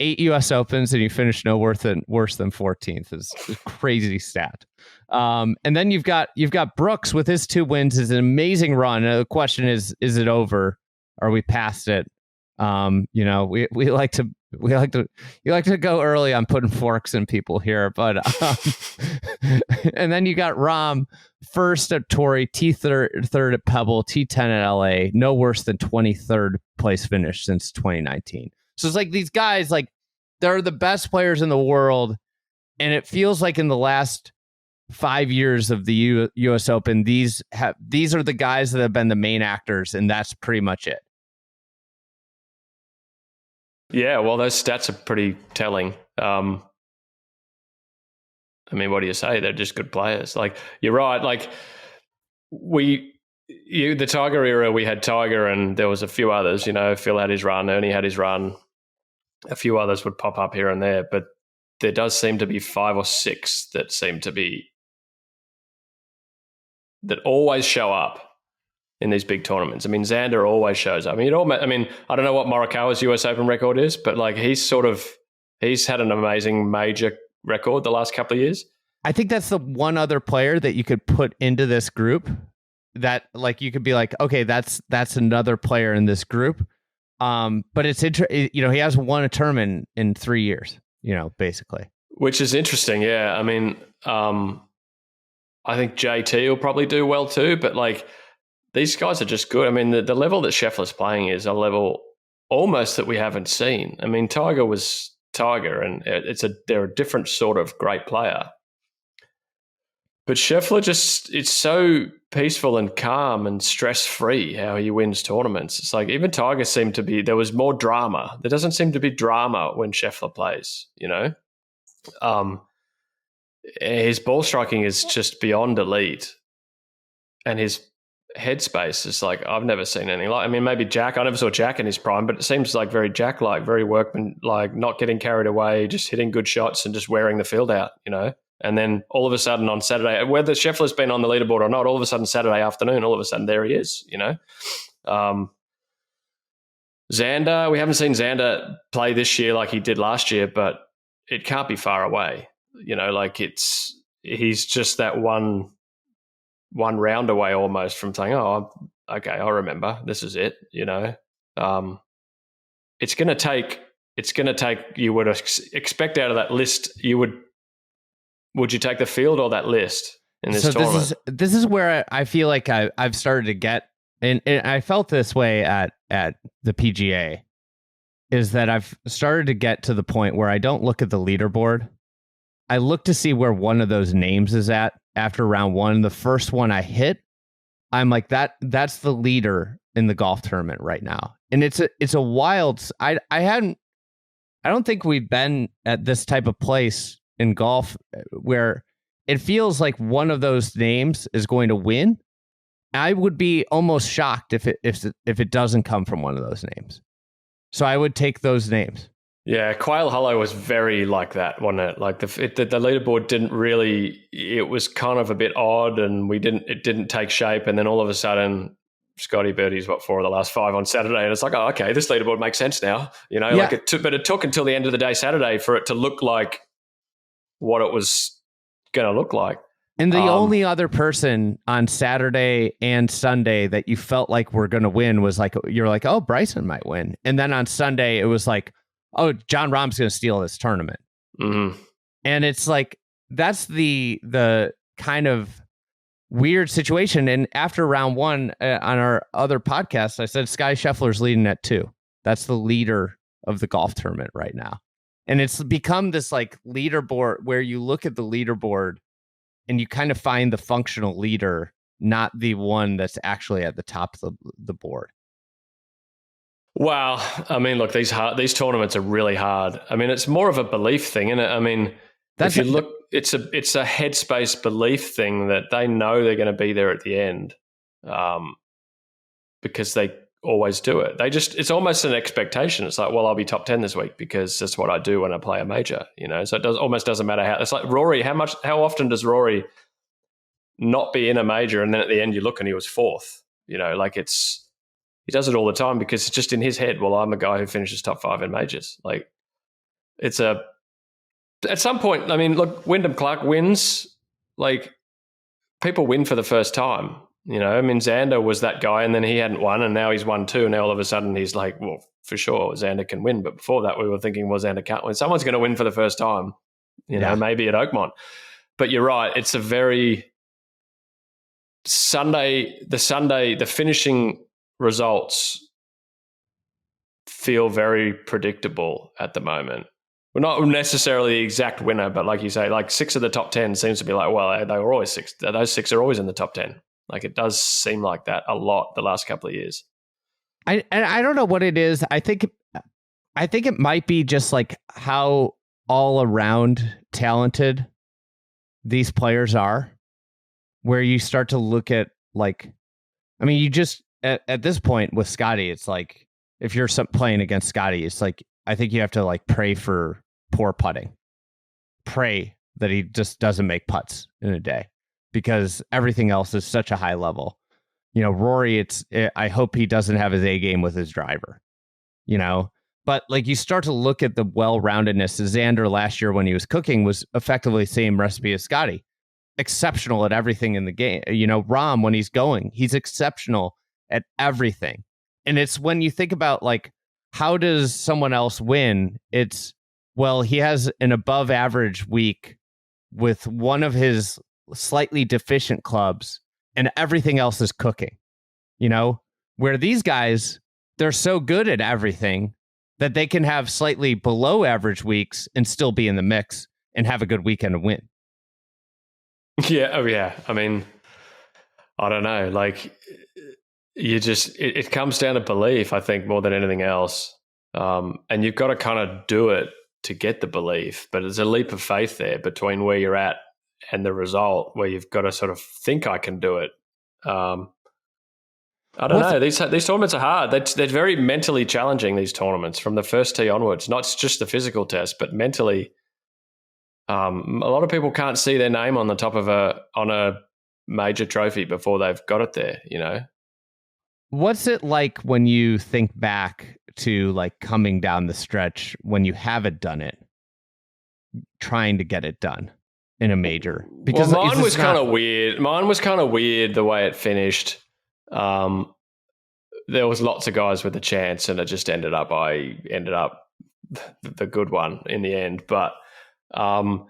8 U.S. Opens, and you finish no worse than 14th is a crazy stat. And then you've got Brooks with his 2 wins is an amazing run. The question is it over? Are we past it? We like to go early on putting forks in people here, but and then you got Rahm first at Torrey, third at Pebble, T10 at LA, no worse than 23rd place finish since 2019. So it's like these guys, like they're the best players in the world, and it feels like in the last 5 years of the U.S. Open, these are the guys that have been the main actors, and that's pretty much it. Yeah, well, those stats are pretty telling. I mean, what do you say? They're just good players. Like, you're right. Like, the Tiger era, we had Tiger, and there was a few others. Phil had his run, Ernie had his run. A few others would pop up here and there, but there does seem to be 5 or 6 that always show up in these big tournaments. I mean, Xander always shows up. I mean, I don't know what Morikawa's US Open record is, but like he's had an amazing major record the last couple of years. I think that's the one other player that you could put into this group that like you could be like, okay, that's another player in this group. But it's he has won a tournament in 3 years, basically. Which is interesting, yeah. I mean, I think JT will probably do well too, but like these guys are just good. I mean, the level that Scheffler's playing is a level almost that we haven't seen. I mean, Tiger was Tiger, and they're a different sort of great player. But Scheffler it's so peaceful and calm and stress-free how he wins tournaments. It's like even Tiger seemed to be, there was more drama. There doesn't seem to be drama when Scheffler plays, His ball striking is just beyond elite. And his headspace is like, I've never seen anything like, I mean, maybe Jack, I never saw Jack in his prime, but it seems like very Jack-like, very workman, like not getting carried away, just hitting good shots and just wearing the field out, And then all of a sudden on Saturday, whether Scheffler's been on the leaderboard or not, all of a sudden Saturday afternoon, all of a sudden there he is, Xander, we haven't seen Xander play this year like he did last year, but it can't be far away. He's just that one round away almost from saying, oh, okay, I remember. This is it, It's going to take, you would expect out of that list, would you take the field or that list in this tournament? This is where I feel like I've started to get, and I felt this way at the PGA, is that I've started to get to the point where I don't look at the leaderboard. I look to see where one of those names is at after round one. The first one I hit, I'm like, that's the leader in the golf tournament right now. And it's a wild, I don't think we've been at this type of place in golf where it feels like one of those names is going to win. I would be almost shocked if it doesn't come from one of those names. So I would take those names. Yeah, Quail Hollow was very like that, wasn't it? Like the leaderboard didn't really. It was kind of a bit odd, and it didn't take shape. And then all of a sudden, Scottie birdies 4 of the last 5 on Saturday, and it's like, oh, okay, this leaderboard makes sense now. Yeah. But it took until the end of the day Saturday for it to look like what it was going to look like. And the only other person on Saturday and Sunday that you felt like were going to win was like, you're like, oh, Bryson might win. And then on Sunday, it was like, oh, John Rahm's going to steal this tournament. Mm-hmm. And it's like, that's the kind of weird situation. And after round one on our other podcast, I said, Scottie Scheffler's leading at 2. That's the leader of the golf tournament right now. And it's become this like leaderboard where you look at the leaderboard and you kind of find the functional leader, not the one that's actually at the top of the board. Wow. I mean, look, these tournaments are really hard. I mean, it's more of a belief thing, isn't it? I mean, if you look, it's a headspace belief thing that they know they're going to be there at the end, because they always do it. It's almost an expectation. It's like, well, I'll be top 10 this week because that's what I do when I play a major, So it almost doesn't matter how. It's like Rory. How often does Rory not be in a major and then at the end you look and he was 4th? He does it all the time because it's just in his head. Well, I'm a guy who finishes top 5 in majors. Like at some point. I mean, look, Wyndham Clark wins. Like people win for the first time. I mean, Xander was that guy and then he hadn't won and now he's won 2. And now all of a sudden he's like, well, for sure, Xander can win. But before that, we were thinking, well, Xander can't win. Someone's going to win for the first time, maybe at Oakmont. But you're right. It's a very the finishing results feel very predictable at the moment. We're not necessarily the exact winner, but like you say, like 6 of the top 10 seems to be like, well, they were always 6. Those 6 are always in the top 10. Like it does seem like that a lot the last couple of years. I don't know what it is. I think it might be just like how all around talented these players are, where you start to look at like, I mean, you just at this point with Scottie, it's like if you're playing against Scottie, it's like I think you have to like pray for poor putting, pray that he just doesn't make putts in a day, because everything else is such a high level. Rory, I hope he doesn't have his A game with his driver, but like you start to look at the well-roundedness. Xander last year when he was cooking was effectively the same recipe as Scottie, exceptional at everything in the game. Rahm, when he's going, he's exceptional at everything. And it's when you think about like, how does someone else win? It's, well, he has an above average week with one of his slightly deficient clubs and everything else is cooking, where these guys, they're so good at everything that they can have slightly below average weeks and still be in the mix and have a good weekend and win. Yeah. Oh, yeah. I mean, I don't know. Like, it comes down to belief, I think, more than anything else. And you've got to kind of do it to get the belief. But there's a leap of faith there between where you're at and the result, where you've got to sort of think I can do it. I don't know. These tournaments are hard. They're very mentally challenging, these tournaments, from the first tee onwards. Not just the physical test, but mentally. A lot of people can't see their name on the top of a major trophy before they've got it there, you know? What's it like when you think back to like coming down the stretch when you haven't done it, trying to get it done in a major? Because mine was kind of weird. Mine was kind of weird the way it finished. There was lots of guys with a chance, and it just ended up the good one in the end. But I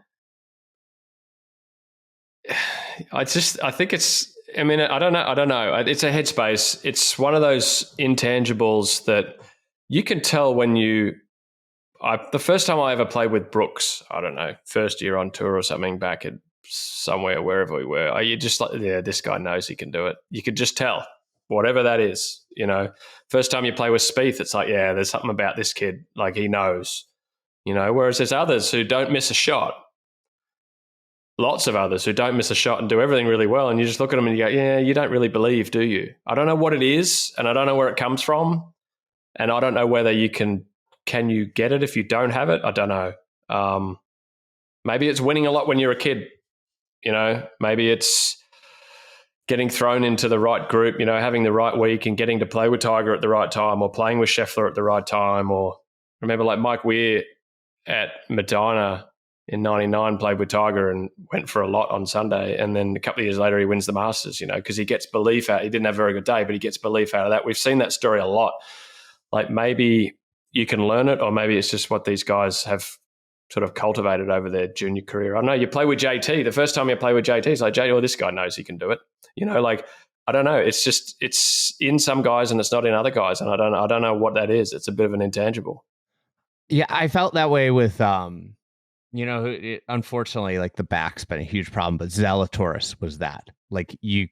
think it's. I mean, I don't know. It's a headspace. It's one of those intangibles that you can tell when you. The first time I ever played with Brooks, I don't know, first year on tour or something back at somewhere, wherever we were, you just like, yeah, this guy knows he can do it. You could just tell, whatever that is, you know. First time you play with Spieth, it's like, yeah, there's something about this kid, like he knows, you know. Whereas there's others who don't miss a shot. Lots of others who don't miss a shot and do everything really well, and you just look at them and you go, yeah, you don't really believe, do you? I don't know what it is, and I don't know where it comes from, and I don't know whether you can you get it if you don't have it? I don't know. Maybe it's winning a lot when you're a kid, you know. Maybe it's getting thrown into the right group, you know, having the right week and getting to play with Tiger at the right time, or playing with Scheffler at the right time. Or remember, like Mike Weir at Medina in 99 played with Tiger and went for a lot on Sunday. And then a couple of years later, he wins the Masters, you know, because he gets belief out. He didn't have a very good day, but he gets belief out of that. We've seen that story a lot. Like maybe you can learn it, or maybe it's just what these guys have sort of cultivated over their junior career. I know you play with JT. The first time you play with JT, it's like, JT, this guy knows he can do it. You know, like, I don't know. It's just, it's in some guys and it's not in other guys. And I don't know what that is. It's a bit of an intangible. Yeah, I felt that way with, you know, unfortunately, like the back's been a huge problem, but Zalatoris was that. Like you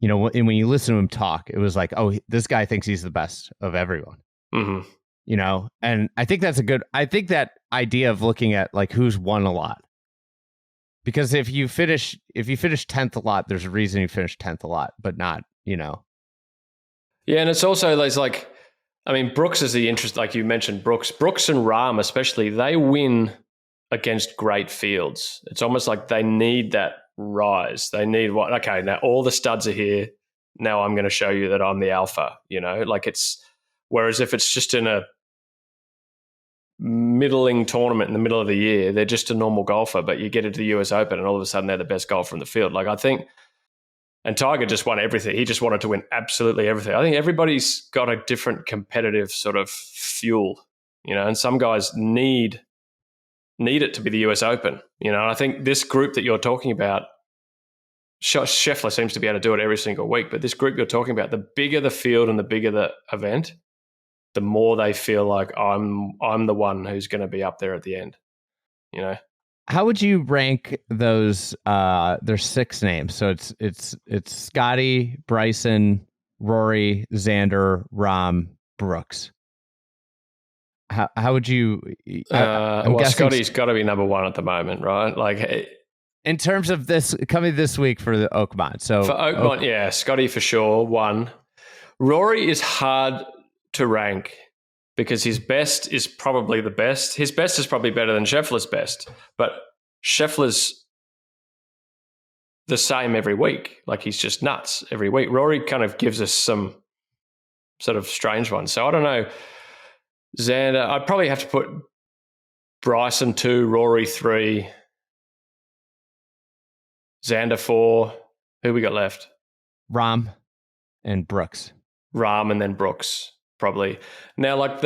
know, and when you listen to him talk, it was like, oh, this guy thinks he's the best of everyone. Mm-hmm. You know, and I think that's I think that idea of looking at like who's won a lot, because if you finish 10th a lot, there's a reason you finish 10th a lot, but not, you know. Yeah, and it's also like, I mean, Brooks is the interest, like you mentioned, Brooks and Rahm especially, they win against great fields. It's almost like they need that rise. They need what? Okay, now all the studs are here. Now I'm going to show you that I'm the alpha. You know, like it's. Whereas if it's just in a middling tournament in the middle of the year, they're just a normal golfer, but you get into the US Open and all of a sudden they're the best golfer in the field. Like I think, and Tiger just won everything. He just wanted to win absolutely everything. I think everybody's got a different competitive sort of fuel, you know, and some guys need it to be the US Open, you know. And I think this group that you're talking about, Scheffler seems to be able to do it every single week, but this group you're talking about, the bigger the field and the bigger the event, the more they feel like I'm the one who's going to be up there at the end, you know. How would you rank those? There's 6 names, so it's Scottie, Bryson, Rory, Xander, Rahm, Brooks. How would you? Well, Scottie's got to be number 1 at the moment, right? Like in terms of this coming this week for the Oakmont. So for Oakmont, yeah, Scottie for sure 1. Rory is hard to rank because his best is probably the best. His best is probably better than Scheffler's best, but Scheffler's the same every week. Like he's just nuts every week. Rory kind of gives us some sort of strange ones. So I don't know. Xander, I'd probably have to put Bryson 2, Rory 3, Xander 4. Who we got left? Rahm and Brooks. Rahm and then Brooks. Probably. Now, like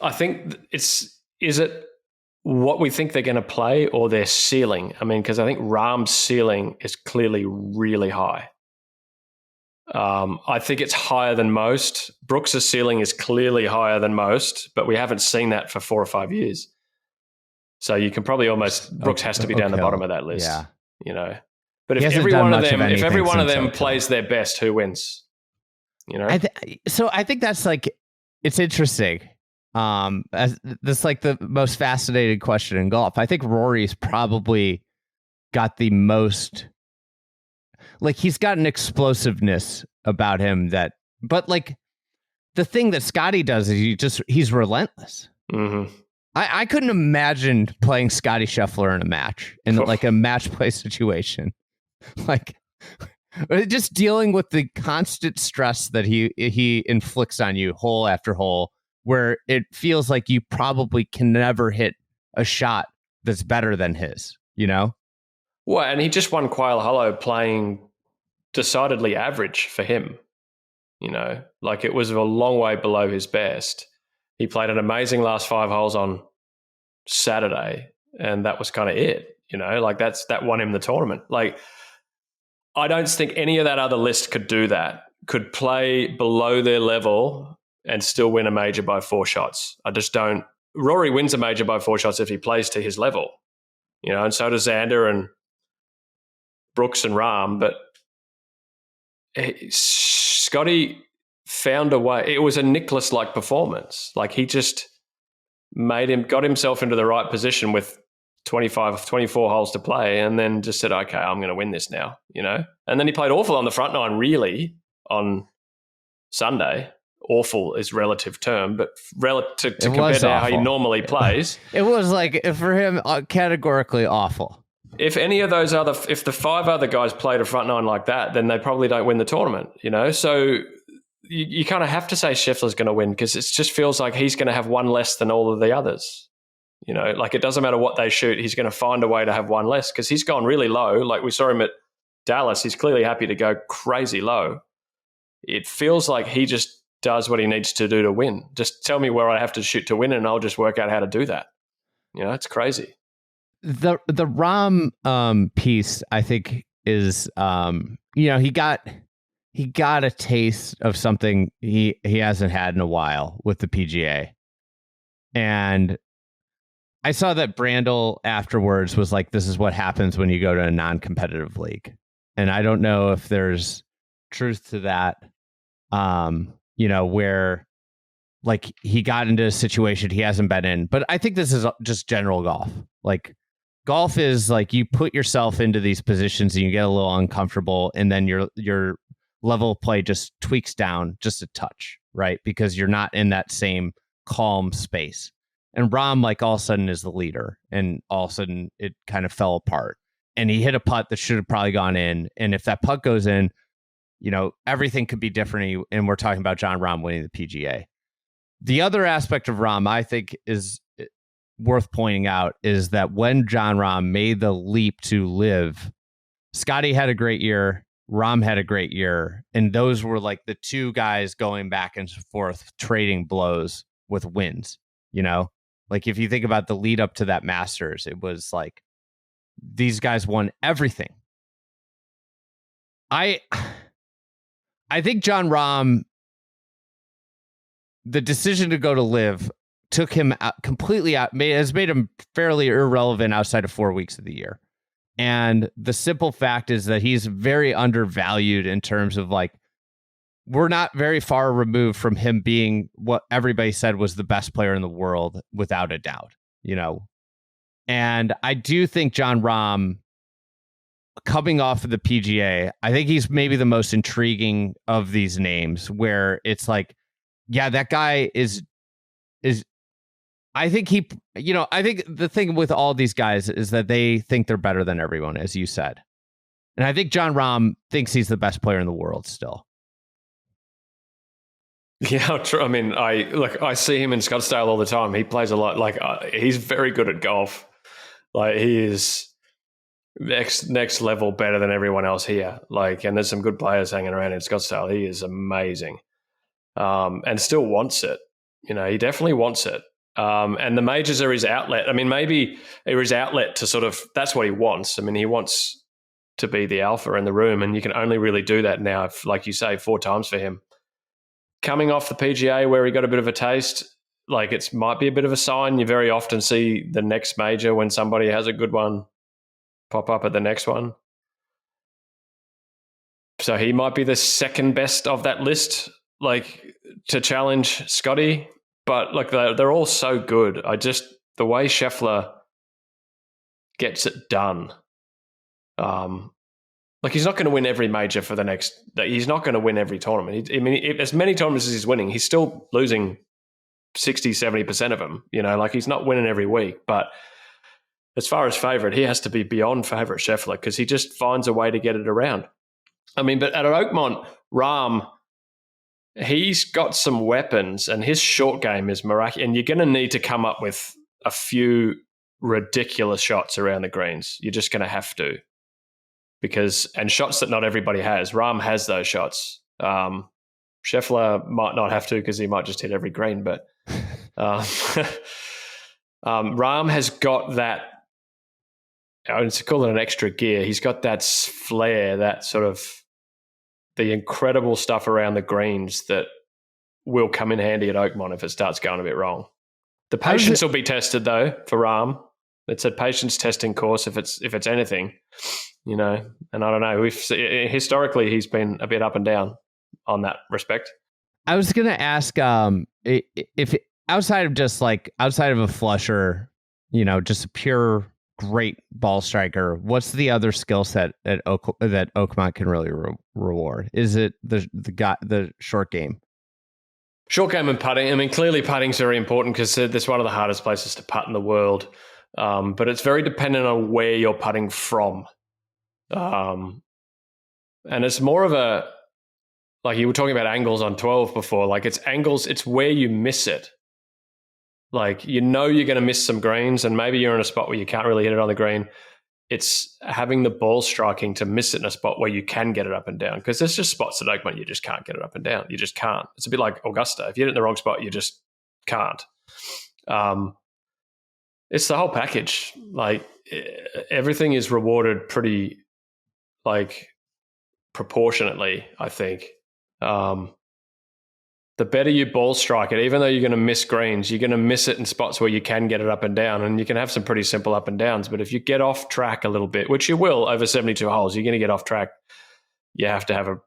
I think is it what we think they're going to play or their ceiling? I mean, because I think Rahm's ceiling is clearly really high. I think it's higher than most. Brooks' ceiling is clearly higher than most, but we haven't seen that for 4 or 5 years. So you can probably almost Brooks has to be down the bottom of that list. Yeah. You know, but if every one of them plays their best, who wins? You know, so I think that's like, it's interesting. As this like the most fascinating question in golf. I think Rory's probably got the most, like, he's got an explosiveness about him but like the thing that Scottie does is he's relentless. Mm-hmm. I couldn't imagine playing Scottie Scheffler in a match, in like a match play situation. Like, just dealing with the constant stress that he inflicts on you hole after hole, where it feels like you probably can never hit a shot that's better than his, you know? Well, and he just won Quail Hollow playing decidedly average for him. You know, like, it was a long way below his best. He played an amazing last 5 holes on Saturday, and that was kind of it. You know, like that won him the tournament. Like, I don't think any of that other list could do that, could play below their level and still win a major by 4 shots. I just don't. Rory wins a major by 4 shots if he plays to his level, you know, and so does Xander and Brooks and Rahm. But Scottie found a way. It was a Nicklaus-like performance. Like, he just got himself into the right position with 24 holes to play, and then just said, okay, I'm going to win this now, you know? And then he played awful on the front nine, really, on Sunday. Awful is relative term, but relative to compare to how he normally plays. It was like, for him, categorically awful. If the 5 other guys played a front nine like that, then they probably don't win the tournament, you know? So you kind of have to say Scheffler's going to win, because it just feels like he's going to have one less than all of the others. You know, like, it doesn't matter what they shoot, he's going to find a way to have one less, because he's gone really low. Like, we saw him at Dallas. He's clearly happy to go crazy low. It feels like he just does what he needs to do to win. Just tell me where I have to shoot to win, and I'll just work out how to do that. You know, it's crazy. The Rahm piece, I think, is you know, he got a taste of something he hasn't had in a while with the PGA. And I saw that Brandel afterwards was like, this is what happens when you go to a non-competitive league. And I don't know if there's truth to that, you know, where, like, he got into a situation he hasn't been in. But I think this is just general golf. Like, golf is like, you put yourself into these positions and you get a little uncomfortable, and then your level of play just tweaks down just a touch, right? Because you're not in that same calm space. And Rahm, like, all of a sudden is the leader, and all of a sudden it kind of fell apart. And he hit a putt that should have probably gone in. And if that putt goes in, you know, everything could be different. And we're talking about Jon Rahm winning the PGA. The other aspect of Rahm, I think, is worth pointing out, is that when Jon Rahm made the leap to live, Scottie had a great year, Rahm had a great year, and those were like the two guys going back and forth, trading blows with wins. You know, like, if you think about the lead up to that Masters, it was like these guys won everything. I think Jon Rahm, the decision to go to live took him out, completely out, has made him fairly irrelevant outside of 4 weeks of the year. And the simple fact is that he's very undervalued in terms of, like, we're not very far removed from him being what everybody said was the best player in the world, without a doubt, you know? And I do think Jon Rahm, coming off of the PGA, I think he's maybe the most intriguing of these names, where it's like, yeah, that guy is I think I think the thing with all these guys is that they think they're better than everyone, as you said. And I think Jon Rahm thinks he's the best player in the world still. Yeah, I mean, I see him in Scottsdale all the time. He plays a lot. Like, he's very good at golf. Like, he is next level better than everyone else here. Like, and there's some good players hanging around in Scottsdale. He is amazing, and still wants it. You know, he definitely wants it. And the majors are his outlet. I mean, maybe his outlet to sort of, that's what he wants. I mean, he wants to be the alpha in the room, and you can only really do that now, if, like you say, 4 times for him. Coming off the PGA where he got a bit of a taste, like it might be a bit of a sign. You very often see the next major when somebody has a good one pop up at the next one. So he might be the second best of that list, like to challenge Scottie. But like they're all so good. The way Scheffler gets it done. Like he's not going to win every major for the next. He's not going to win every tournament. As many tournaments as he's winning, he's still losing 60, 70% of them. Like he's not winning every week. But as far as favorite, he has to be beyond favorite Scheffler because he just finds a way to get it around. But at Oakmont, Rahm, he's got some weapons and his short game is miraculous. And you're going to need to come up with a few ridiculous shots around the greens. You're just going to have to. And shots that not everybody has. Rahm has those shots. Scheffler might not have to because he might just hit every green. But Rahm has got that, I would call it an extra gear. He's got that flair, that sort of the incredible stuff around the greens that will come in handy at Oakmont if it starts going a bit wrong. The patience will be tested though for Rahm. It's a patience testing course if it's anything, and I don't know. Historically he's been a bit up and down on that respect. I was gonna ask if outside of a flusher, just a pure great ball striker, what's the other skill set that Oakmont can really reward? Is it the short game? Short game and putting. Clearly putting's very important because that's one of the hardest places to putt in the world. But it's very dependent on where you're putting from. And it's more of like you were talking about angles on 12 before, like it's angles, it's where you miss it. Like, you're going to miss some greens and maybe you're in a spot where you can't really hit it on the green. It's having the ball striking to miss it in a spot where you can get it up and down. Because there's just spots at Oakmont you just can't get it up and down. You just can't. It's a bit like Augusta. If you hit it in the wrong spot, you just can't. It's the whole package. Like, everything is rewarded pretty, like, proportionately, I think. The better you ball strike it, even though you're going to miss greens, you're going to miss it in spots where you can get it up and down, and you can have some pretty simple up and downs. But if you get off track a little bit, which you will over 72 holes, you're going to get off track. You have to have a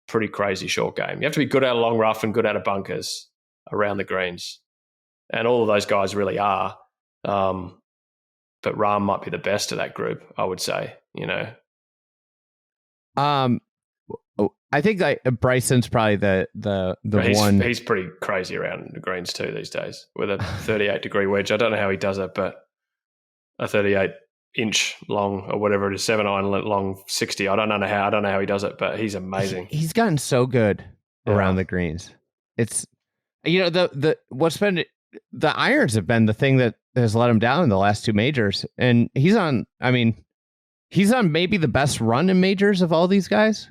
pretty crazy short game. You have to be good out of long rough and good out of bunkers around the greens. And all of those guys really are. But Rahm might be the best of that group, I would say, I think Bryson's probably the one. He's pretty crazy around the greens too these days with a 38-degree wedge. I don't know how he does it, but a 38-inch long or whatever it is, 7-iron long 60. I don't know how he does it, but he's amazing. He's gotten so good around the greens. It's the irons have been the thing that has let him down in the last 2 majors, and he's on maybe the best run in majors of all these guys.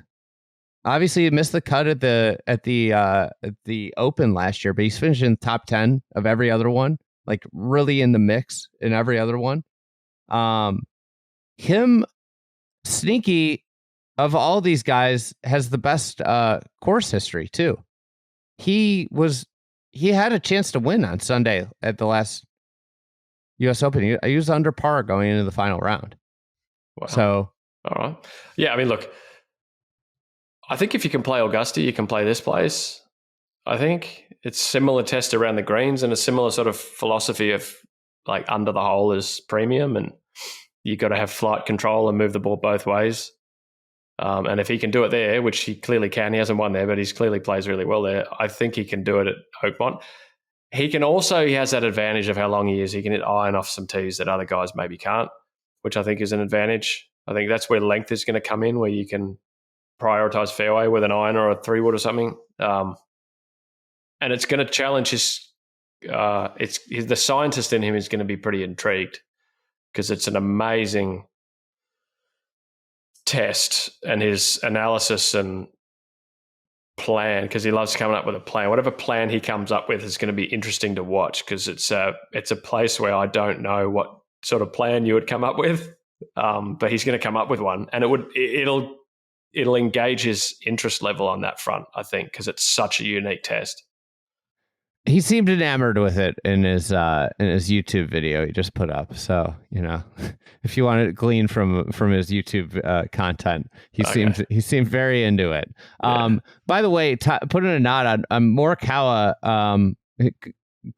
Obviously, he missed the cut at the Open last year, but he's finished in top 10 of every other one, like really in the mix in every other one. Him, sneaky of all these guys, has the best course history too. He had a chance to win on Sunday at the last U.S. Open. He was under par going into the final round. Wow. So, all right, yeah. Look. I think if you can play Augusta, you can play this place. I think it's similar test around the greens and a similar sort of philosophy of like under the hole is premium, and you got to have flight control and move the ball both ways. And if he can do it there, which he clearly can, he hasn't won there, but he clearly plays really well there. I think he can do it at Oakmont. He has that advantage of how long he is. He can iron off some tees that other guys maybe can't, which I think is an advantage. I think that's where length is going to come in, where you can prioritize fairway with an iron or a 3-wood or something. And it's going to challenge the scientist in him is going to be pretty intrigued because it's an amazing test, and his analysis and plan, because he loves coming up with a plan. Whatever plan he comes up with is going to be interesting to watch because it's a place where I don't know what sort of plan you would come up with. but he's going to come up with one, and it'll engage his interest level on that front, I think, because it's such a unique test. He seemed enamored with it in his YouTube video he just put up. So, if you want to glean from his YouTube content, he seemed very into it. Yeah. By the way, putting a nod on Morikawa,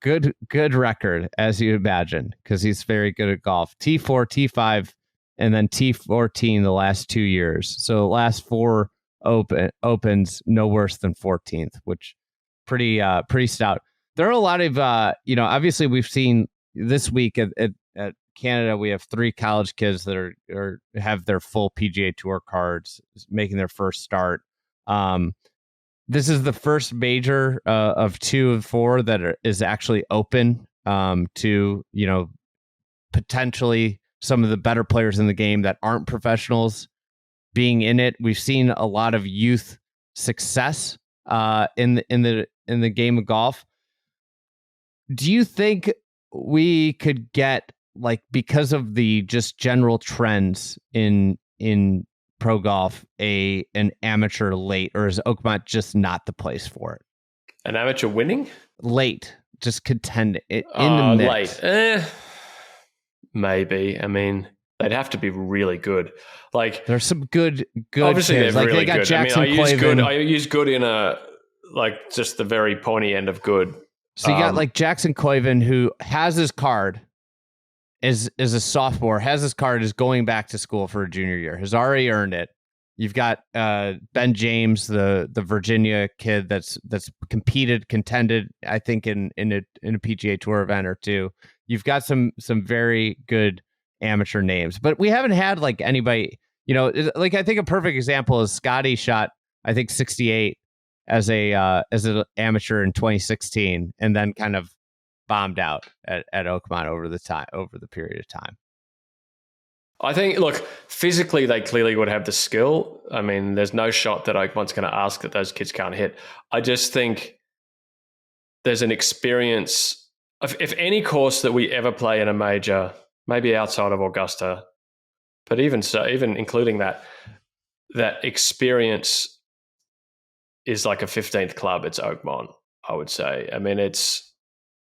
good record, as you imagine, because he's very good at golf. T4, T5, and then T14 the last 2 years. So the last 4 opens no worse than 14th, which pretty stout. There are a lot of, obviously we've seen this week at Canada, we have 3 college kids that are have their full PGA Tour cards making their first start. This is the first major of 2 of 4 that is actually open to, potentially some of the better players in the game that aren't professionals being in it. We've seen a lot of youth success in the game of golf. Do you think we could get, like, because of the just general trends in pro golf, an amateur late, or is Oakmont just not the place for it? An amateur winning? Late, just contend in the mix. Late. Maybe. I mean, they'd have to be really good. Like, there's some good obviously kids. They're like really they got good. Jackson I Clavin. use good in a, like, just the very pointy end of good. So you got like Jackson Clavin, who has his card, is a sophomore, has his card, is going back to school for a junior year, has already earned it. You've got Ben James, the Virginia kid that's contended, I think, in a PGA Tour event or 2. You've got some very good amateur names, but we haven't had like anybody. Like I think a perfect example is Scottie shot, I think, 68 as an amateur in 2016, and then kind of bombed out at Oakmont over the period of time. I think, look, physically they clearly would have the skill. I mean, there's no shot that Oakmont's going to ask that those kids can't hit. I just think there's an experience. If any course that we ever play in a major, maybe outside of Augusta, but even including that experience is like a 15th club. It's Oakmont, I would say. I mean,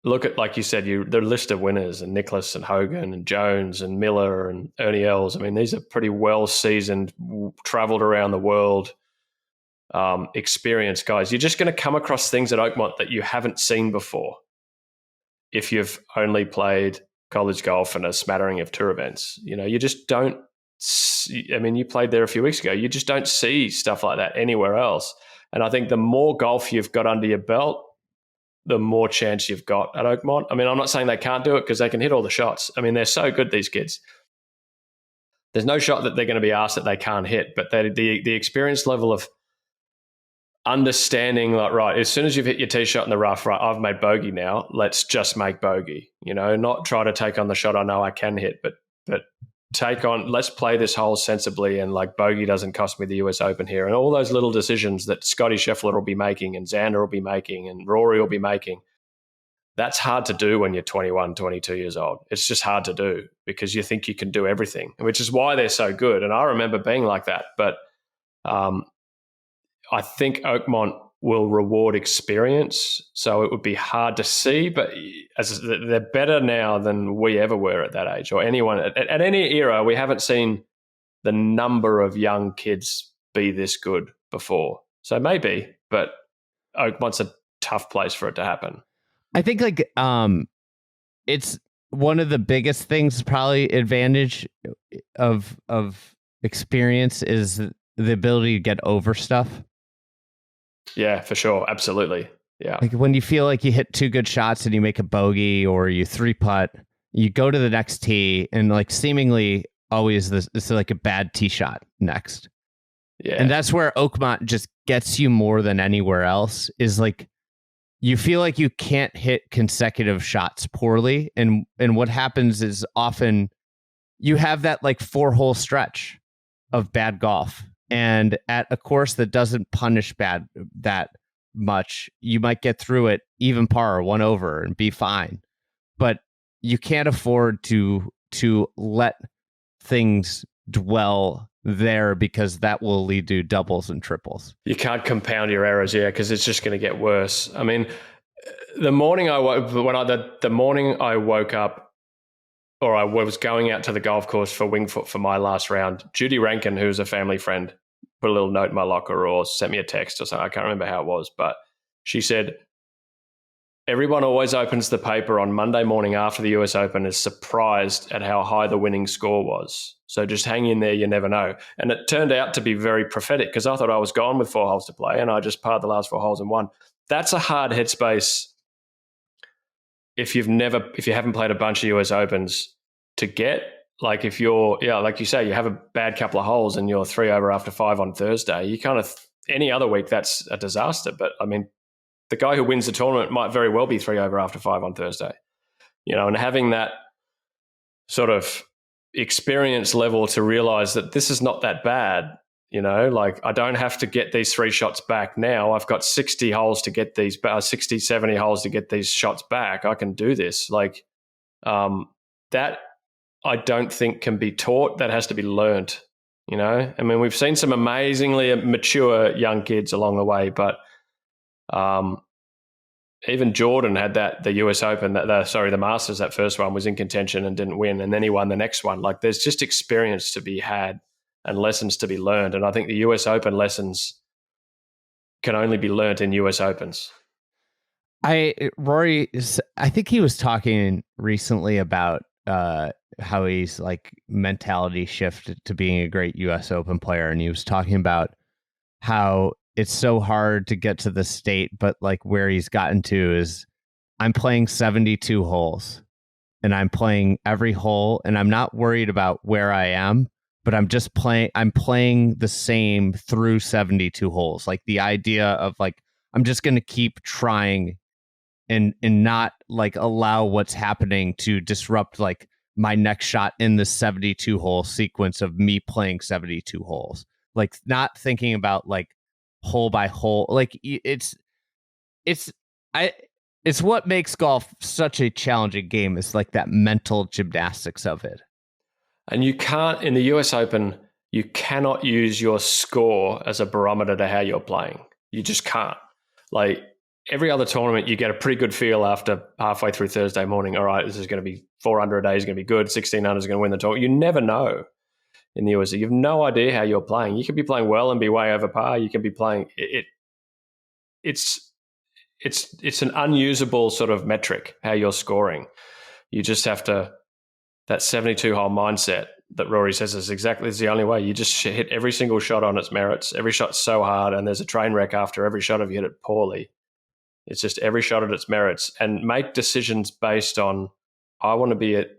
look at, like you said, the list of winners, and Nicklaus and Hogan and Jones and Miller and Ernie Els. I mean, these are pretty well-seasoned, traveled around the world, experienced guys. You're just going to come across things at Oakmont that you haven't seen before if you've only played college golf and a smattering of tour events. You just don't see, I mean, you played there a few weeks ago. You just don't see stuff like that anywhere else. And I think the more golf you've got under your belt, the more chance you've got at Oakmont. I mean, I'm not saying they can't do it, because they can hit all the shots. I mean, they're so good, these kids. There's no shot that they're going to be asked that they can't hit, but the experience level of understanding, like, right, as soon as you've hit your tee shot in the rough, right, I've made bogey now, let's just make bogey. Not try to take on the shot I know I can hit, but let's play this hole sensibly, and like bogey doesn't cost me the US Open here. And all those little decisions that Scottie Scheffler will be making, and Xander will be making, and Rory will be making, that's hard to do when you're 21, 22 years old. It's just hard to do because you think you can do everything, which is why they're so good. And I remember being like that. But I think Oakmont will reward experience, so it would be hard to see, but they're better now than we ever were at that age, or anyone at any era. We haven't seen the number of young kids be this good before. So maybe, but Oakmont's a tough place for it to happen. I think it's one of the biggest things, probably advantage of experience, is the ability to get over stuff. Yeah, for sure. Absolutely. Yeah. Like when you feel like you hit 2 good shots and you make a bogey, or you 3-putt, you go to the next tee, and like seemingly always this is like a bad tee shot next. Yeah. And that's where Oakmont just gets you more than anywhere else, is like you feel like you can't hit consecutive shots poorly. And what happens is often you have that like 4-hole stretch of bad golf. And at a course that doesn't punish that much, you might get through it even par or 1 over and be fine. But you can't afford to let things dwell there because that will lead to doubles and triples. You can't compound your errors, because it's just going to get worse. I mean, the morning I woke up, or I was going out to the golf course for Wingfoot for my last round, Judy Rankin, who's a family friend, put a little note in my locker or sent me a text or something. I can't remember how it was, but she said, everyone always opens the paper on Monday morning after the US Open is surprised at how high the winning score was. So just hang in there, you never know. And it turned out to be very prophetic because I thought I was gone with 4 holes to play and I just parred the last 4 holes and won. That's a hard headspace if you haven't played a bunch of US Opens to get. Like if you're, like you say, you have a bad couple of holes and you're 3 over after 5 on Thursday, you kind of, any other week, that's a disaster. But I mean, the guy who wins the tournament might very well be 3 over after 5 on Thursday, and having that sort of experience level to realize that this is not that bad, like I don't have to get these 3 shots back now. I've got 60 holes to get these, 60, 70 holes to get these shots back. I can do this. Like that I don't think can be taught. That has to be learned, I mean, we've seen some amazingly mature young kids along the way, but even Jordan had the US Open, the Masters, that first one was in contention and didn't win, and then he won the next one. Like there's just experience to be had and lessons to be learned, and I think the US Open lessons can only be learned in US Opens. Rory, I think he was talking recently about how he's like mentality shift to being a great US Open player, and he was talking about how it's so hard to get to the state, but like where he's gotten to is I'm playing 72 holes and I'm playing every hole and I'm not worried about where I am, but I'm playing the same through 72 holes. Like the idea of like, I'm just going to keep trying and not like allow what's happening to disrupt like my next shot in the 72 hole sequence of me playing 72 holes. Like not thinking about like hole by hole. Like it's what makes golf such a challenging game. Is like that mental gymnastics of it. And you can't, in the US Open, you cannot use your score as a barometer to how you're playing. You just can't. Like every other tournament, you get a pretty good feel after halfway through Thursday morning. All right, this is going to be 4 under a day is going to be good. 16 under is going to win the tournament. You never know. In the US, you have no idea how you're playing. You could be playing well and be way over par. You can be playing it. It's an unusable sort of metric how you're scoring. You just have to, that 72 hole mindset that Rory says is the only way. You just hit every single shot on its merits. Every shot's so hard, and there's a train wreck after every shot if you hit it poorly. It's just every shot at its merits, and make decisions based on, I want to be at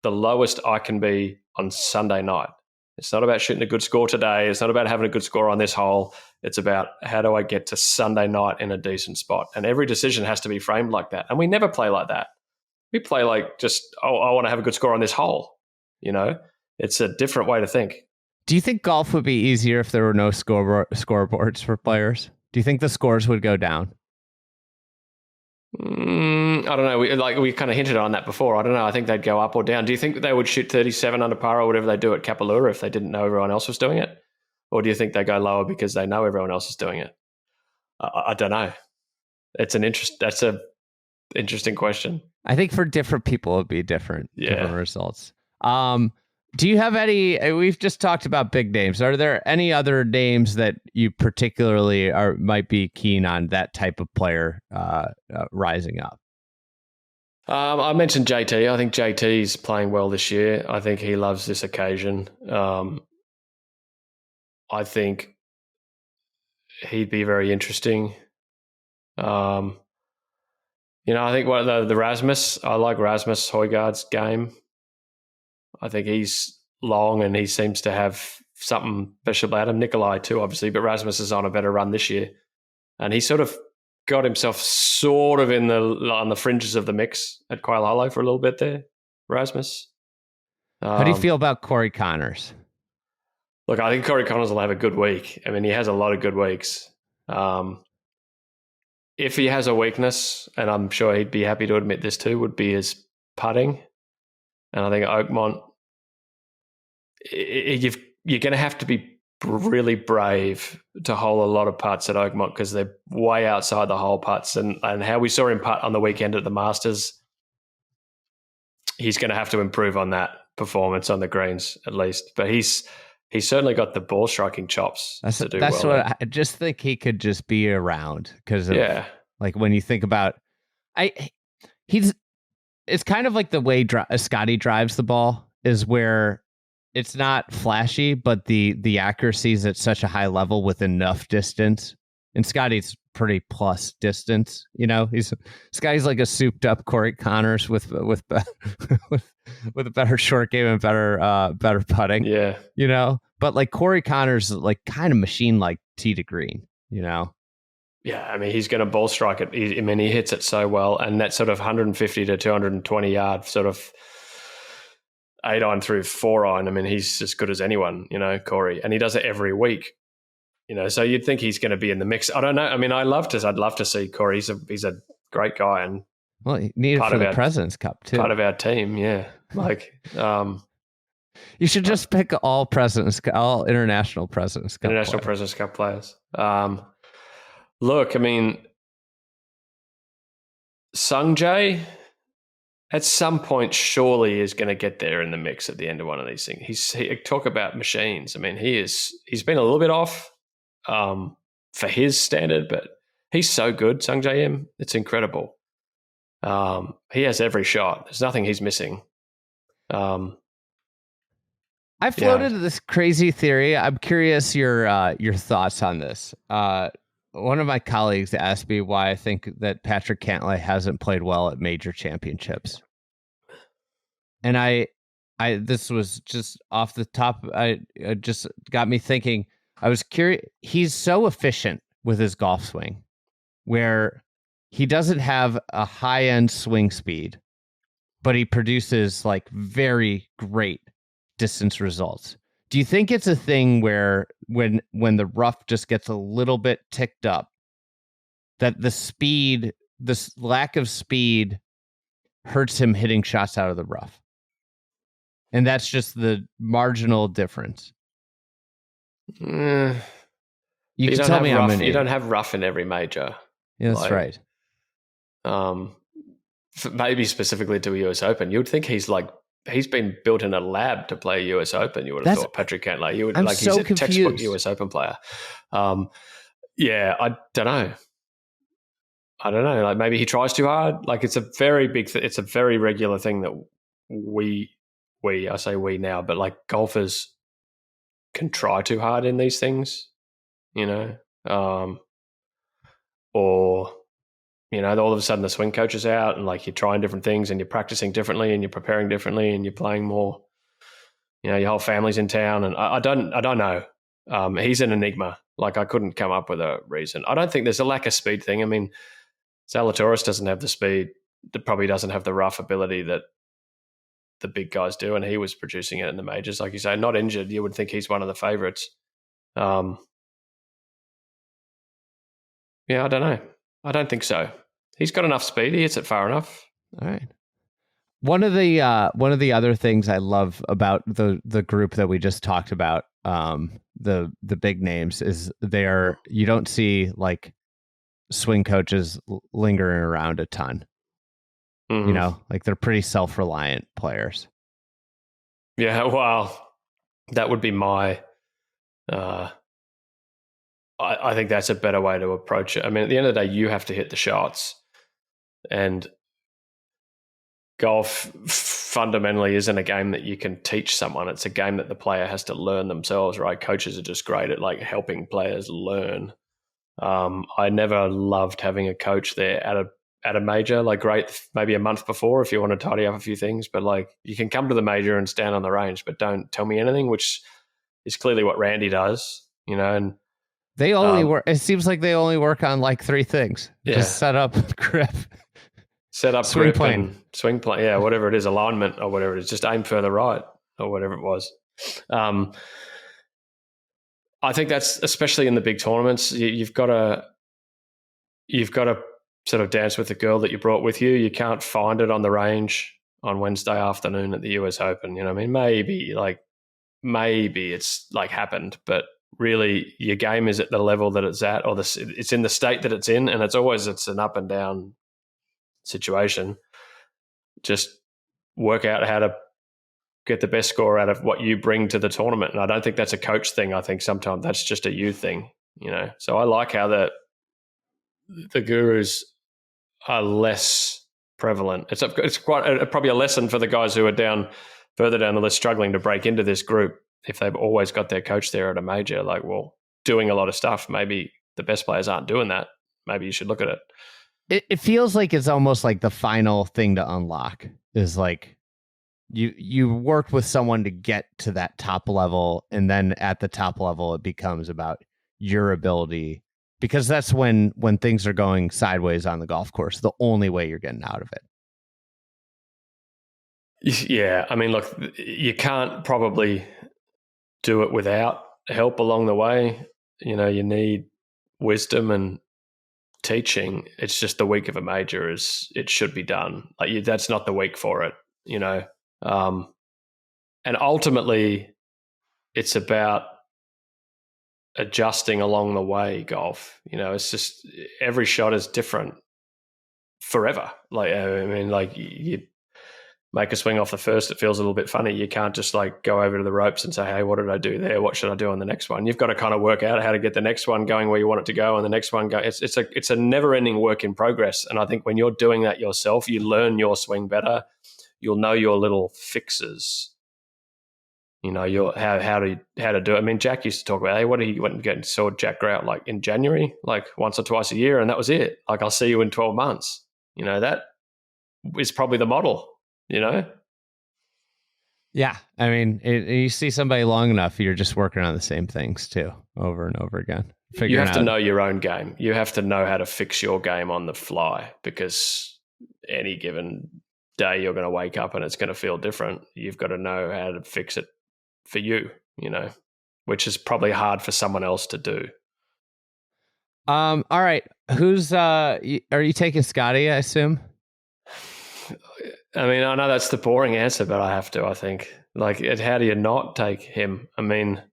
the lowest I can be on Sunday night. It's not about shooting a good score today. It's not about having a good score on this hole. It's about how do I get to Sunday night in a decent spot? And every decision has to be framed like that. And we never play like that. We play like just, I want to have a good score on this hole. It's a different way to think. Do you think golf would be easier if there were no scoreboards for players? Do you think the scores would go down? I don't know. We kind of hinted on that before. I don't know. I think they'd go up or down. Do you think they would shoot 37 under par or whatever they do at Kapalua if they didn't know everyone else was doing it? Or do you think they go lower because they know everyone else is doing it? I don't know. That's an interesting question. I think for different people, it'd be different results. Do you have any, we've just talked about big names. Are there any other names that you particularly might be keen on that type of player rising up? I mentioned JT. I think JT's playing well this year. I think he loves this occasion. I think he'd be very interesting. I think the Rasmus, I like Rasmus Højgaard's game. I think he's long and he seems to have something special about him. Nikolai too, obviously, but Rasmus is on a better run this year. And he sort of got himself sort of on the fringes of the mix at Quail Hollow for a little bit there, Rasmus. How do you feel about Corey Connors? Look, I think Corey Connors will have a good week. I mean, he has a lot of good weeks. If he has a weakness, and I'm sure he'd be happy to admit this too, would be his putting. And I think Oakmont, you're going to have to be really brave to hole a lot of putts at Oakmont because they're way outside the hole putts. And how we saw him putt on the weekend at the Masters, he's going to have to improve on that performance on the greens at least. But he's certainly got the ball striking chops to do that's well. What I just think he could just be around because like when you think about it's kind of like the way Scottie drives the ball is where it's not flashy, but the accuracy is at such a high level with enough distance. And Scottie's pretty plus distance, you know. Scottie's like a souped up Corey Connors with a better short game and better putting. Yeah, you know. But like Corey Connors, like kind of machine like tee to green, you know. Yeah, I mean, he's going to ball strike it. He hits it so well. And that sort of 150 to 220 yard sort of 8-iron through 4-iron, I mean, he's as good as anyone, you know, Corey. And he does it every week, you know. So you'd think he's going to be in the mix. I don't know. I mean, I'd love to see Corey. He's a great guy. And well, he needed for the President's Cup, too. Part of our team, yeah. Like, you should just pick all international President's Cup President's Cup players. Look, I mean, Sungjae at some point surely is going to get there in the mix at the end of one of these things. Talk about machines. I mean, he's been a little bit off for his standard, but he's so good, Sungjae Im. It's incredible. He has every shot. There's nothing he's missing. I floated this crazy theory. I'm curious your thoughts on this. One of my colleagues asked me why I think that Patrick Cantlay hasn't played well at major championships. And this was just off the top. It just got me thinking. I was curious. He's so efficient with his golf swing where he doesn't have a high end swing speed, but he produces like very great distance results. Do you think it's a thing where when the rough just gets a little bit ticked up, that this lack of speed hurts him hitting shots out of the rough? And that's just the marginal difference. You can tell me how many. You don't have rough in every major. Yeah, that's right. Maybe specifically to a US Open, you would think he's been built in a lab to play a US Open. You would have thought Patrick Cantlay. He's a textbook US Open player. Yeah, I don't know. Like maybe he tries too hard. Like it's a very big. It's a very regular thing that I say we now, but like golfers can try too hard in these things, you know, or. You know, all of a sudden the swing coach is out and like you're trying different things and you're practicing differently and you're preparing differently and you're playing more. You know, your whole family's in town and I don't know. He's an enigma. Like I couldn't come up with a reason. I don't think there's a lack of speed thing. I mean, Zalatoris doesn't have the speed. Probably doesn't have the rough ability that the big guys do, and he was producing it in the majors. Like you say, not injured, you would think he's one of the favourites. Yeah, I don't know. I don't think so. He's got enough speed. He hits it far enough. All right. One of the other things I love about the group that we just talked about, the big names, is you don't see like swing coaches lingering around a ton. Mm-hmm. You know, like they're pretty self-reliant players. Yeah, well, that would be my. I think that's a better way to approach it. I mean, at the end of the day, you have to hit the shots. And golf fundamentally isn't a game that you can teach someone. It's a game that the player has to learn themselves, right? Coaches are just great at like helping players learn. I never loved having a coach there at a major, like great, maybe a month before if you want to tidy up a few things. But like you can come to the major and stand on the range, but don't tell me anything, which is clearly what Randy does, you know, and they only work. It seems like they only work on like three things. Yeah. Just set up, grip, swing plane, and swing plane. Yeah, whatever it is, alignment or whatever it is. Just aim further right or whatever it was. I think that's especially in the big tournaments. You've got to sort of dance with the girl that you brought with you. You can't find it on the range on Wednesday afternoon at the US Open. You know what I mean? Maybe like maybe it's like happened, but really your game is at the level that it's at, or it's in the state that it's in, and it's an up and down situation. Just work out how to get the best score out of what you bring to the tournament. And I don't think that's a coach thing. I think sometimes that's just a you thing, So I like how the gurus are less prevalent. It's quite probably a lesson for the guys who are further down the list struggling to break into this group. If they've always got their coach there at a major, like, well, doing a lot of stuff, maybe the best players aren't doing that. Maybe you should look at it. It feels like it's almost like the final thing to unlock is like you worked with someone to get to that top level, and then at the top level it becomes about your ability, because that's when things are going sideways on the golf course, the only way you're getting out of it. Yeah, I mean, look, you can't probably do it without help along the way. You need wisdom and teaching. It's just the week of a major it should be done. Like that's not the week for it, and ultimately it's about adjusting along the way. Golf, it's just every shot is different forever. Like, I mean, like you make a swing off the first, it feels a little bit funny. You can't just like go over to the ropes and say, hey, what did I do there? What should I do on the next one? You've got to kind of work out how to get the next one going where you want it to go, and the next one go. It's a never-ending work in progress. And I think when you're doing that yourself, you learn your swing better. You'll know your little fixes. Your how to do it. I mean, Jack used to talk about, hey, what did he went and get saw Jack Grout like in January, like once or twice a year, and that was it. Like, I'll see you in 12 months. That is probably the model. Yeah, I mean, you see somebody long enough, you're just working on the same things too, over and over again. You have to know your own game. You have to know how to fix your game on the fly, because any given day you're going to wake up and it's going to feel different. You've got to know how to fix it for you, which is probably hard for someone else to do. All right, who's are you taking Scottie, I assume? I mean, I know that's the boring answer, but I have to, I think. Like, how do you not take him? I mean,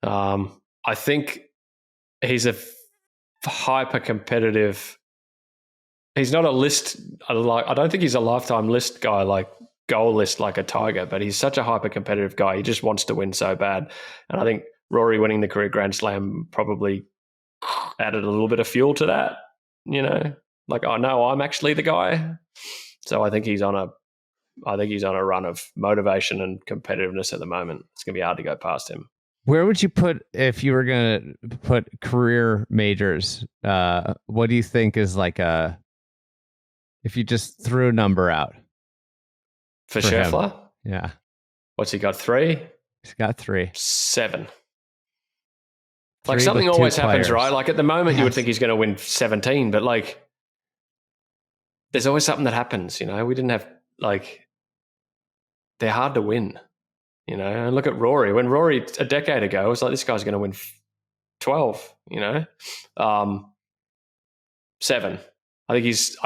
I think he's a hyper-competitive. He's not a list. I don't think he's a lifetime list guy, like goal list like a Tiger, but he's such a hyper-competitive guy. He just wants to win so bad. And I think Rory winning the career Grand Slam probably added a little bit of fuel to that, Like, I know I'm actually the guy. So I think he's on a run of motivation and competitiveness at the moment. It's going to be hard to go past him. Where would you put, if you were going to put career majors? What do you think is like if you just threw a number out for Scheffler? Him? Yeah. What's he got? 3? He's got 3. 7. Like, something always happens, right? Like, at the moment you would think he's going to win 17, but like, there's always something that happens, We didn't have, like, they're hard to win, And look at Rory. When Rory a decade ago, it was like, this guy's going to win 12, 7. I think he's,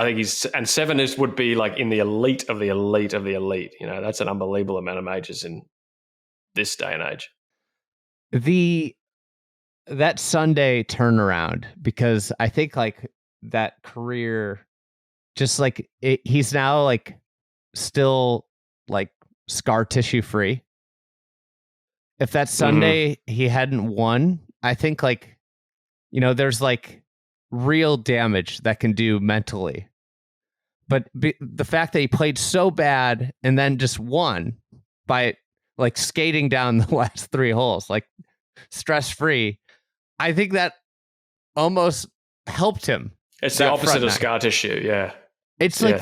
and 7 would be like in the elite of the elite of the elite. That's an unbelievable amount of majors in this day and age. That Sunday turnaround, because I think like that career, just like he's now like still like scar tissue free. If that Sunday he hadn't won, I think like, there's like real damage that can do mentally. But the fact that he played so bad and then just won by like skating down the last 3 holes, like stress free, I think that almost helped him. It's the opposite of scar tissue. Yeah. It's like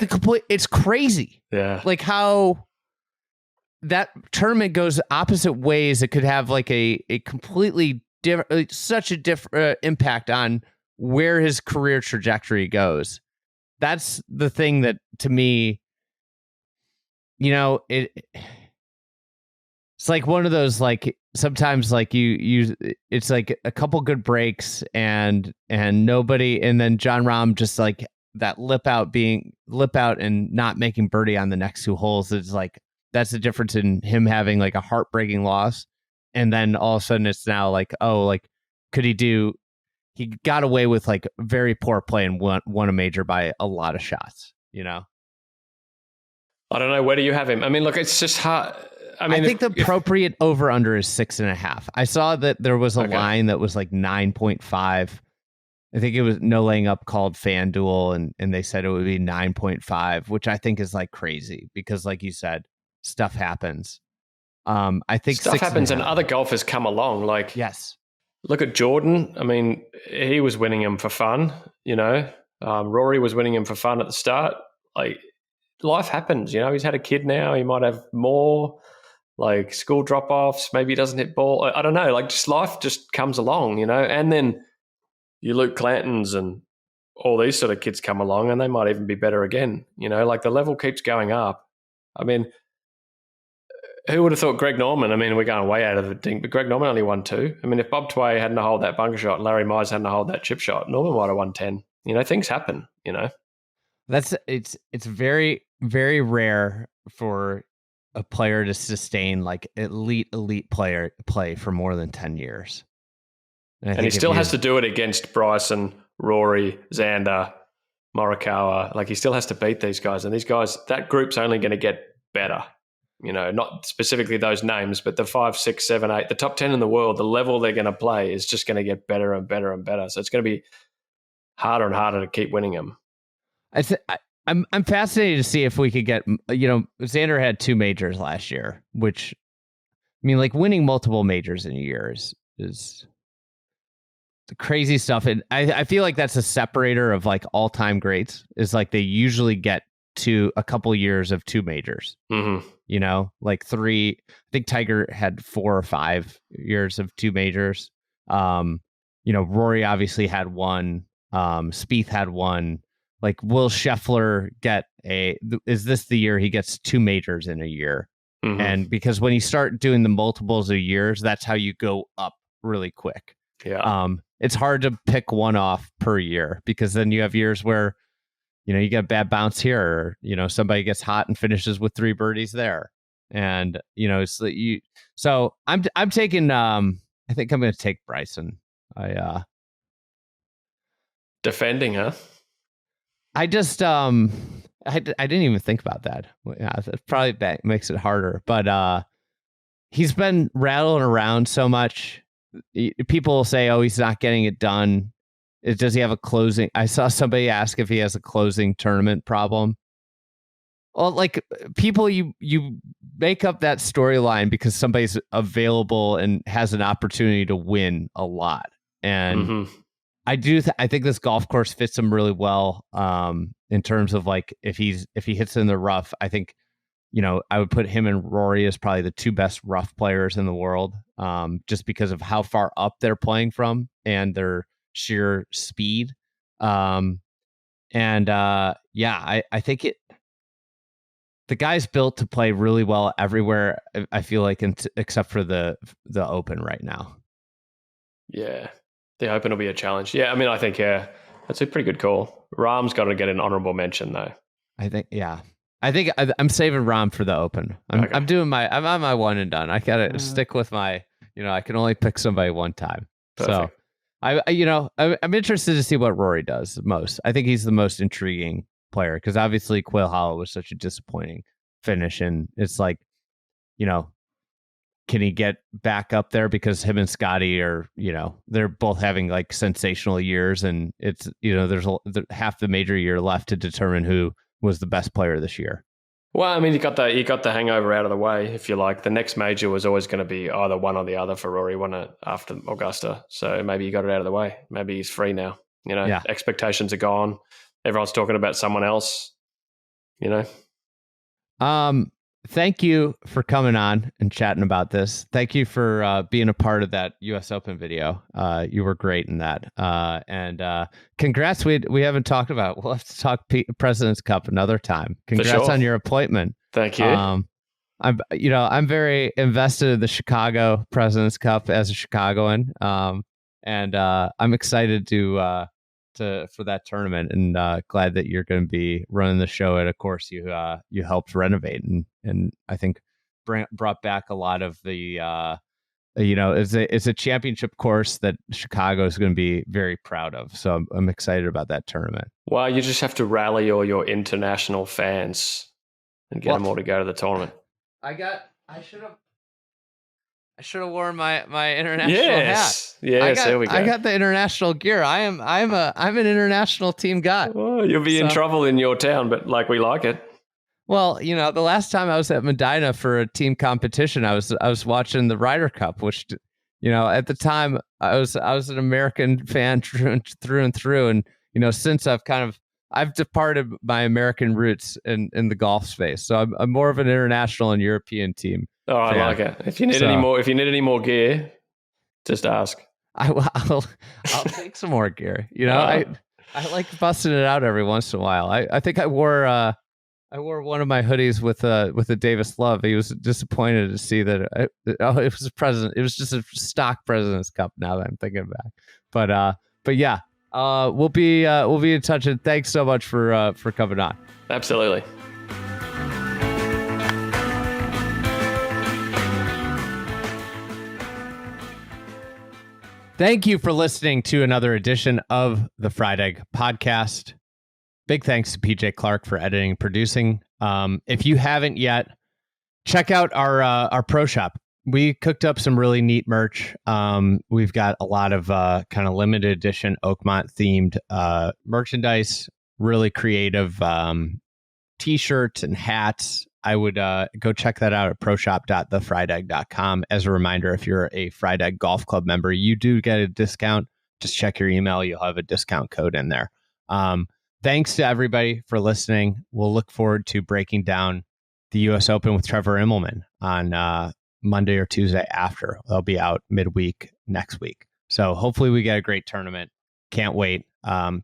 it's crazy. Yeah. Like how that tournament goes opposite ways. It could have like a completely different, such a different impact on where his career trajectory goes. That's the thing that, to me, it's like one of those, like, sometimes like you it's like a couple good breaks and nobody, and then Jon Rahm just like that lip out and not making birdie on the next 2 holes is like that's the difference in him having like a heartbreaking loss. And then all of a sudden it's now like, oh, like, could he got away with like very poor play and won a major by a lot of shots, you know? I don't know. Where do you have him? I mean, look, it's just hard. I mean, I think the appropriate over-under is 6.5. I saw that there was a line that was like 9.5. I think it was No Laying Up called FanDuel, and they said it would be 9.5, which I think is like crazy because, like you said, stuff happens. I think stuff happens, and other golfers come along. Like, yes, look at Jordan. I mean, he was winning him for fun. You know, Rory was winning him for fun at the start. Like, life happens. You know, he's had a kid now. He might have more. Like school drop-offs. Maybe he doesn't hit ball. I don't know. Like, just life just comes along. You know, and then you Luke Clantons and all these sort of kids come along, and they might even be better again. You know, like the level keeps going up. I mean, who would have thought Greg Norman? I mean, we're going way out of the thing, but Greg Norman only won 2. I mean, if Bob Tway hadn't hold that bunker shot and Larry Mize hadn't hold that chip shot, Norman might have won 10. You know, things happen, you know. It's very, very rare for a player to sustain like elite play for more than 10 years. And he still has to do it against Bryson, Rory, Xander, Morikawa. Like, he still has to beat these guys. And these guys, that group's only going to get better. You know, not specifically those names, but the 5, 6, 7, 8, the top 10 in the world, the level they're going to play is just going to get better and better and better. So it's going to be harder and harder to keep winning them. I'm fascinated to see if we could get, you know, Xander had 2 majors last year, which, I mean, like winning multiple majors in a year is crazy stuff. And I feel like that's a separator of like all-time greats is like they usually get to a couple years of 2 majors, you know, like 3, I think Tiger had 4 or 5 years of 2 majors. You know, Rory obviously had 1, Spieth had 1. Like, will Scheffler is this the year he gets 2 majors in a year? And because when you start doing the multiples of years, that's how you go up really quick. Yeah. It's hard to pick one off per year because then you have years where, you know, you get a bad bounce here, or, you know, somebody gets hot and finishes with 3 birdies there. And, you know, so I'm taking, I think I'm going to take Bryson. Defending, huh? I just, I didn't even think about that. Yeah, that probably makes it harder, but he's been rattling around so much. People say, oh, he's not getting it done. Does he have a closing? I saw somebody ask if he has a closing tournament problem. Well, like, people, you make up that storyline because somebody's available and has an opportunity to win a lot. And I think this golf course fits him really well in terms of like if he hits in the rough. I think, you know, I would put him and Rory as probably the 2 best rough players in the world, just because of how far up they're playing from and their sheer speed. I think the guy's built to play really well everywhere. I feel like, except for the Open right now. Yeah, the Open will be a challenge. Yeah, I mean, I think that's a pretty good call. Rahm's got to get an honorable mention though. I think I'm saving Rahm for the Open. I'm on my one and done. I gotta stick with my, you know, I can only pick somebody one time. Perfect. So I'm interested to see what Rory does most. I think he's the most intriguing player because obviously Quail Hollow was such a disappointing finish, and it's like, you know, can he get back up there because him and Scottie are, you know, they're both having like sensational years, and it's, you know, there's half the major year left to determine who was the best player this year. Well, I mean, you got the hangover out of the way, if you like. The next major was always going to be either one or the other for Rory, wasn't it, after Augusta? So maybe you got it out of the way. Maybe he's free now. You know, Expectations are gone. Everyone's talking about someone else, you know? Thank you for coming on and chatting about this. Thank you for being a part of that U.S. Open video. You were great in that. And congrats. We haven't talked about. We'll have to talk President's Cup another time. Congrats on your appointment. Thank you. I'm very invested in the Chicago President's Cup as a Chicagoan. And I'm excited to for that tournament, and glad that you're going to be running the show at a course you helped renovate, and I think brought back a lot of the it's a championship course that Chicago is going to be very proud of. So I'm excited about that tournament. Well, you just have to rally all your international fans and get them all to go to the tournament. I should have worn my international hat. Yes, there we go. I got the international gear. I'm an international team guy. Oh, you'll be in trouble in your town, but we like it. Well, the last time I was at Medina for a team competition, I was watching the Ryder Cup, which, at the time I was an American fan through and through, and since I've departed my American roots in the golf space, so I'm more of an international and European team. Oh, I like it. If you need any more gear, just ask. I'll take some more gear. I like busting it out every once in a while. I think I wore one of my hoodies with a Davis Love. He was disappointed to see that it was a present. It was just a stock President's Cup. Now that I'm thinking back, but yeah, we'll be in touch. And thanks so much for coming on. Absolutely. Thank you for listening to another edition of the Fried Egg Podcast. Big thanks to PJ Clark for editing and producing. If you haven't yet, check out our pro shop. We cooked up some really neat merch. We've got a lot of kind of limited edition Oakmont themed merchandise, really creative t-shirts and hats. I would go check that out at proshop.thefriedegg.com. As a reminder, if you're a Fried Egg Golf Club member, you do get a discount. Just check your email. You'll have a discount code in there. Thanks to everybody for listening. We'll look forward to breaking down the U.S. Open with Trevor Immelman on Monday or Tuesday after. They'll be out midweek next week. So hopefully we get a great tournament. Can't wait.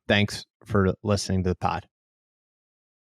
Thanks for listening to the pod.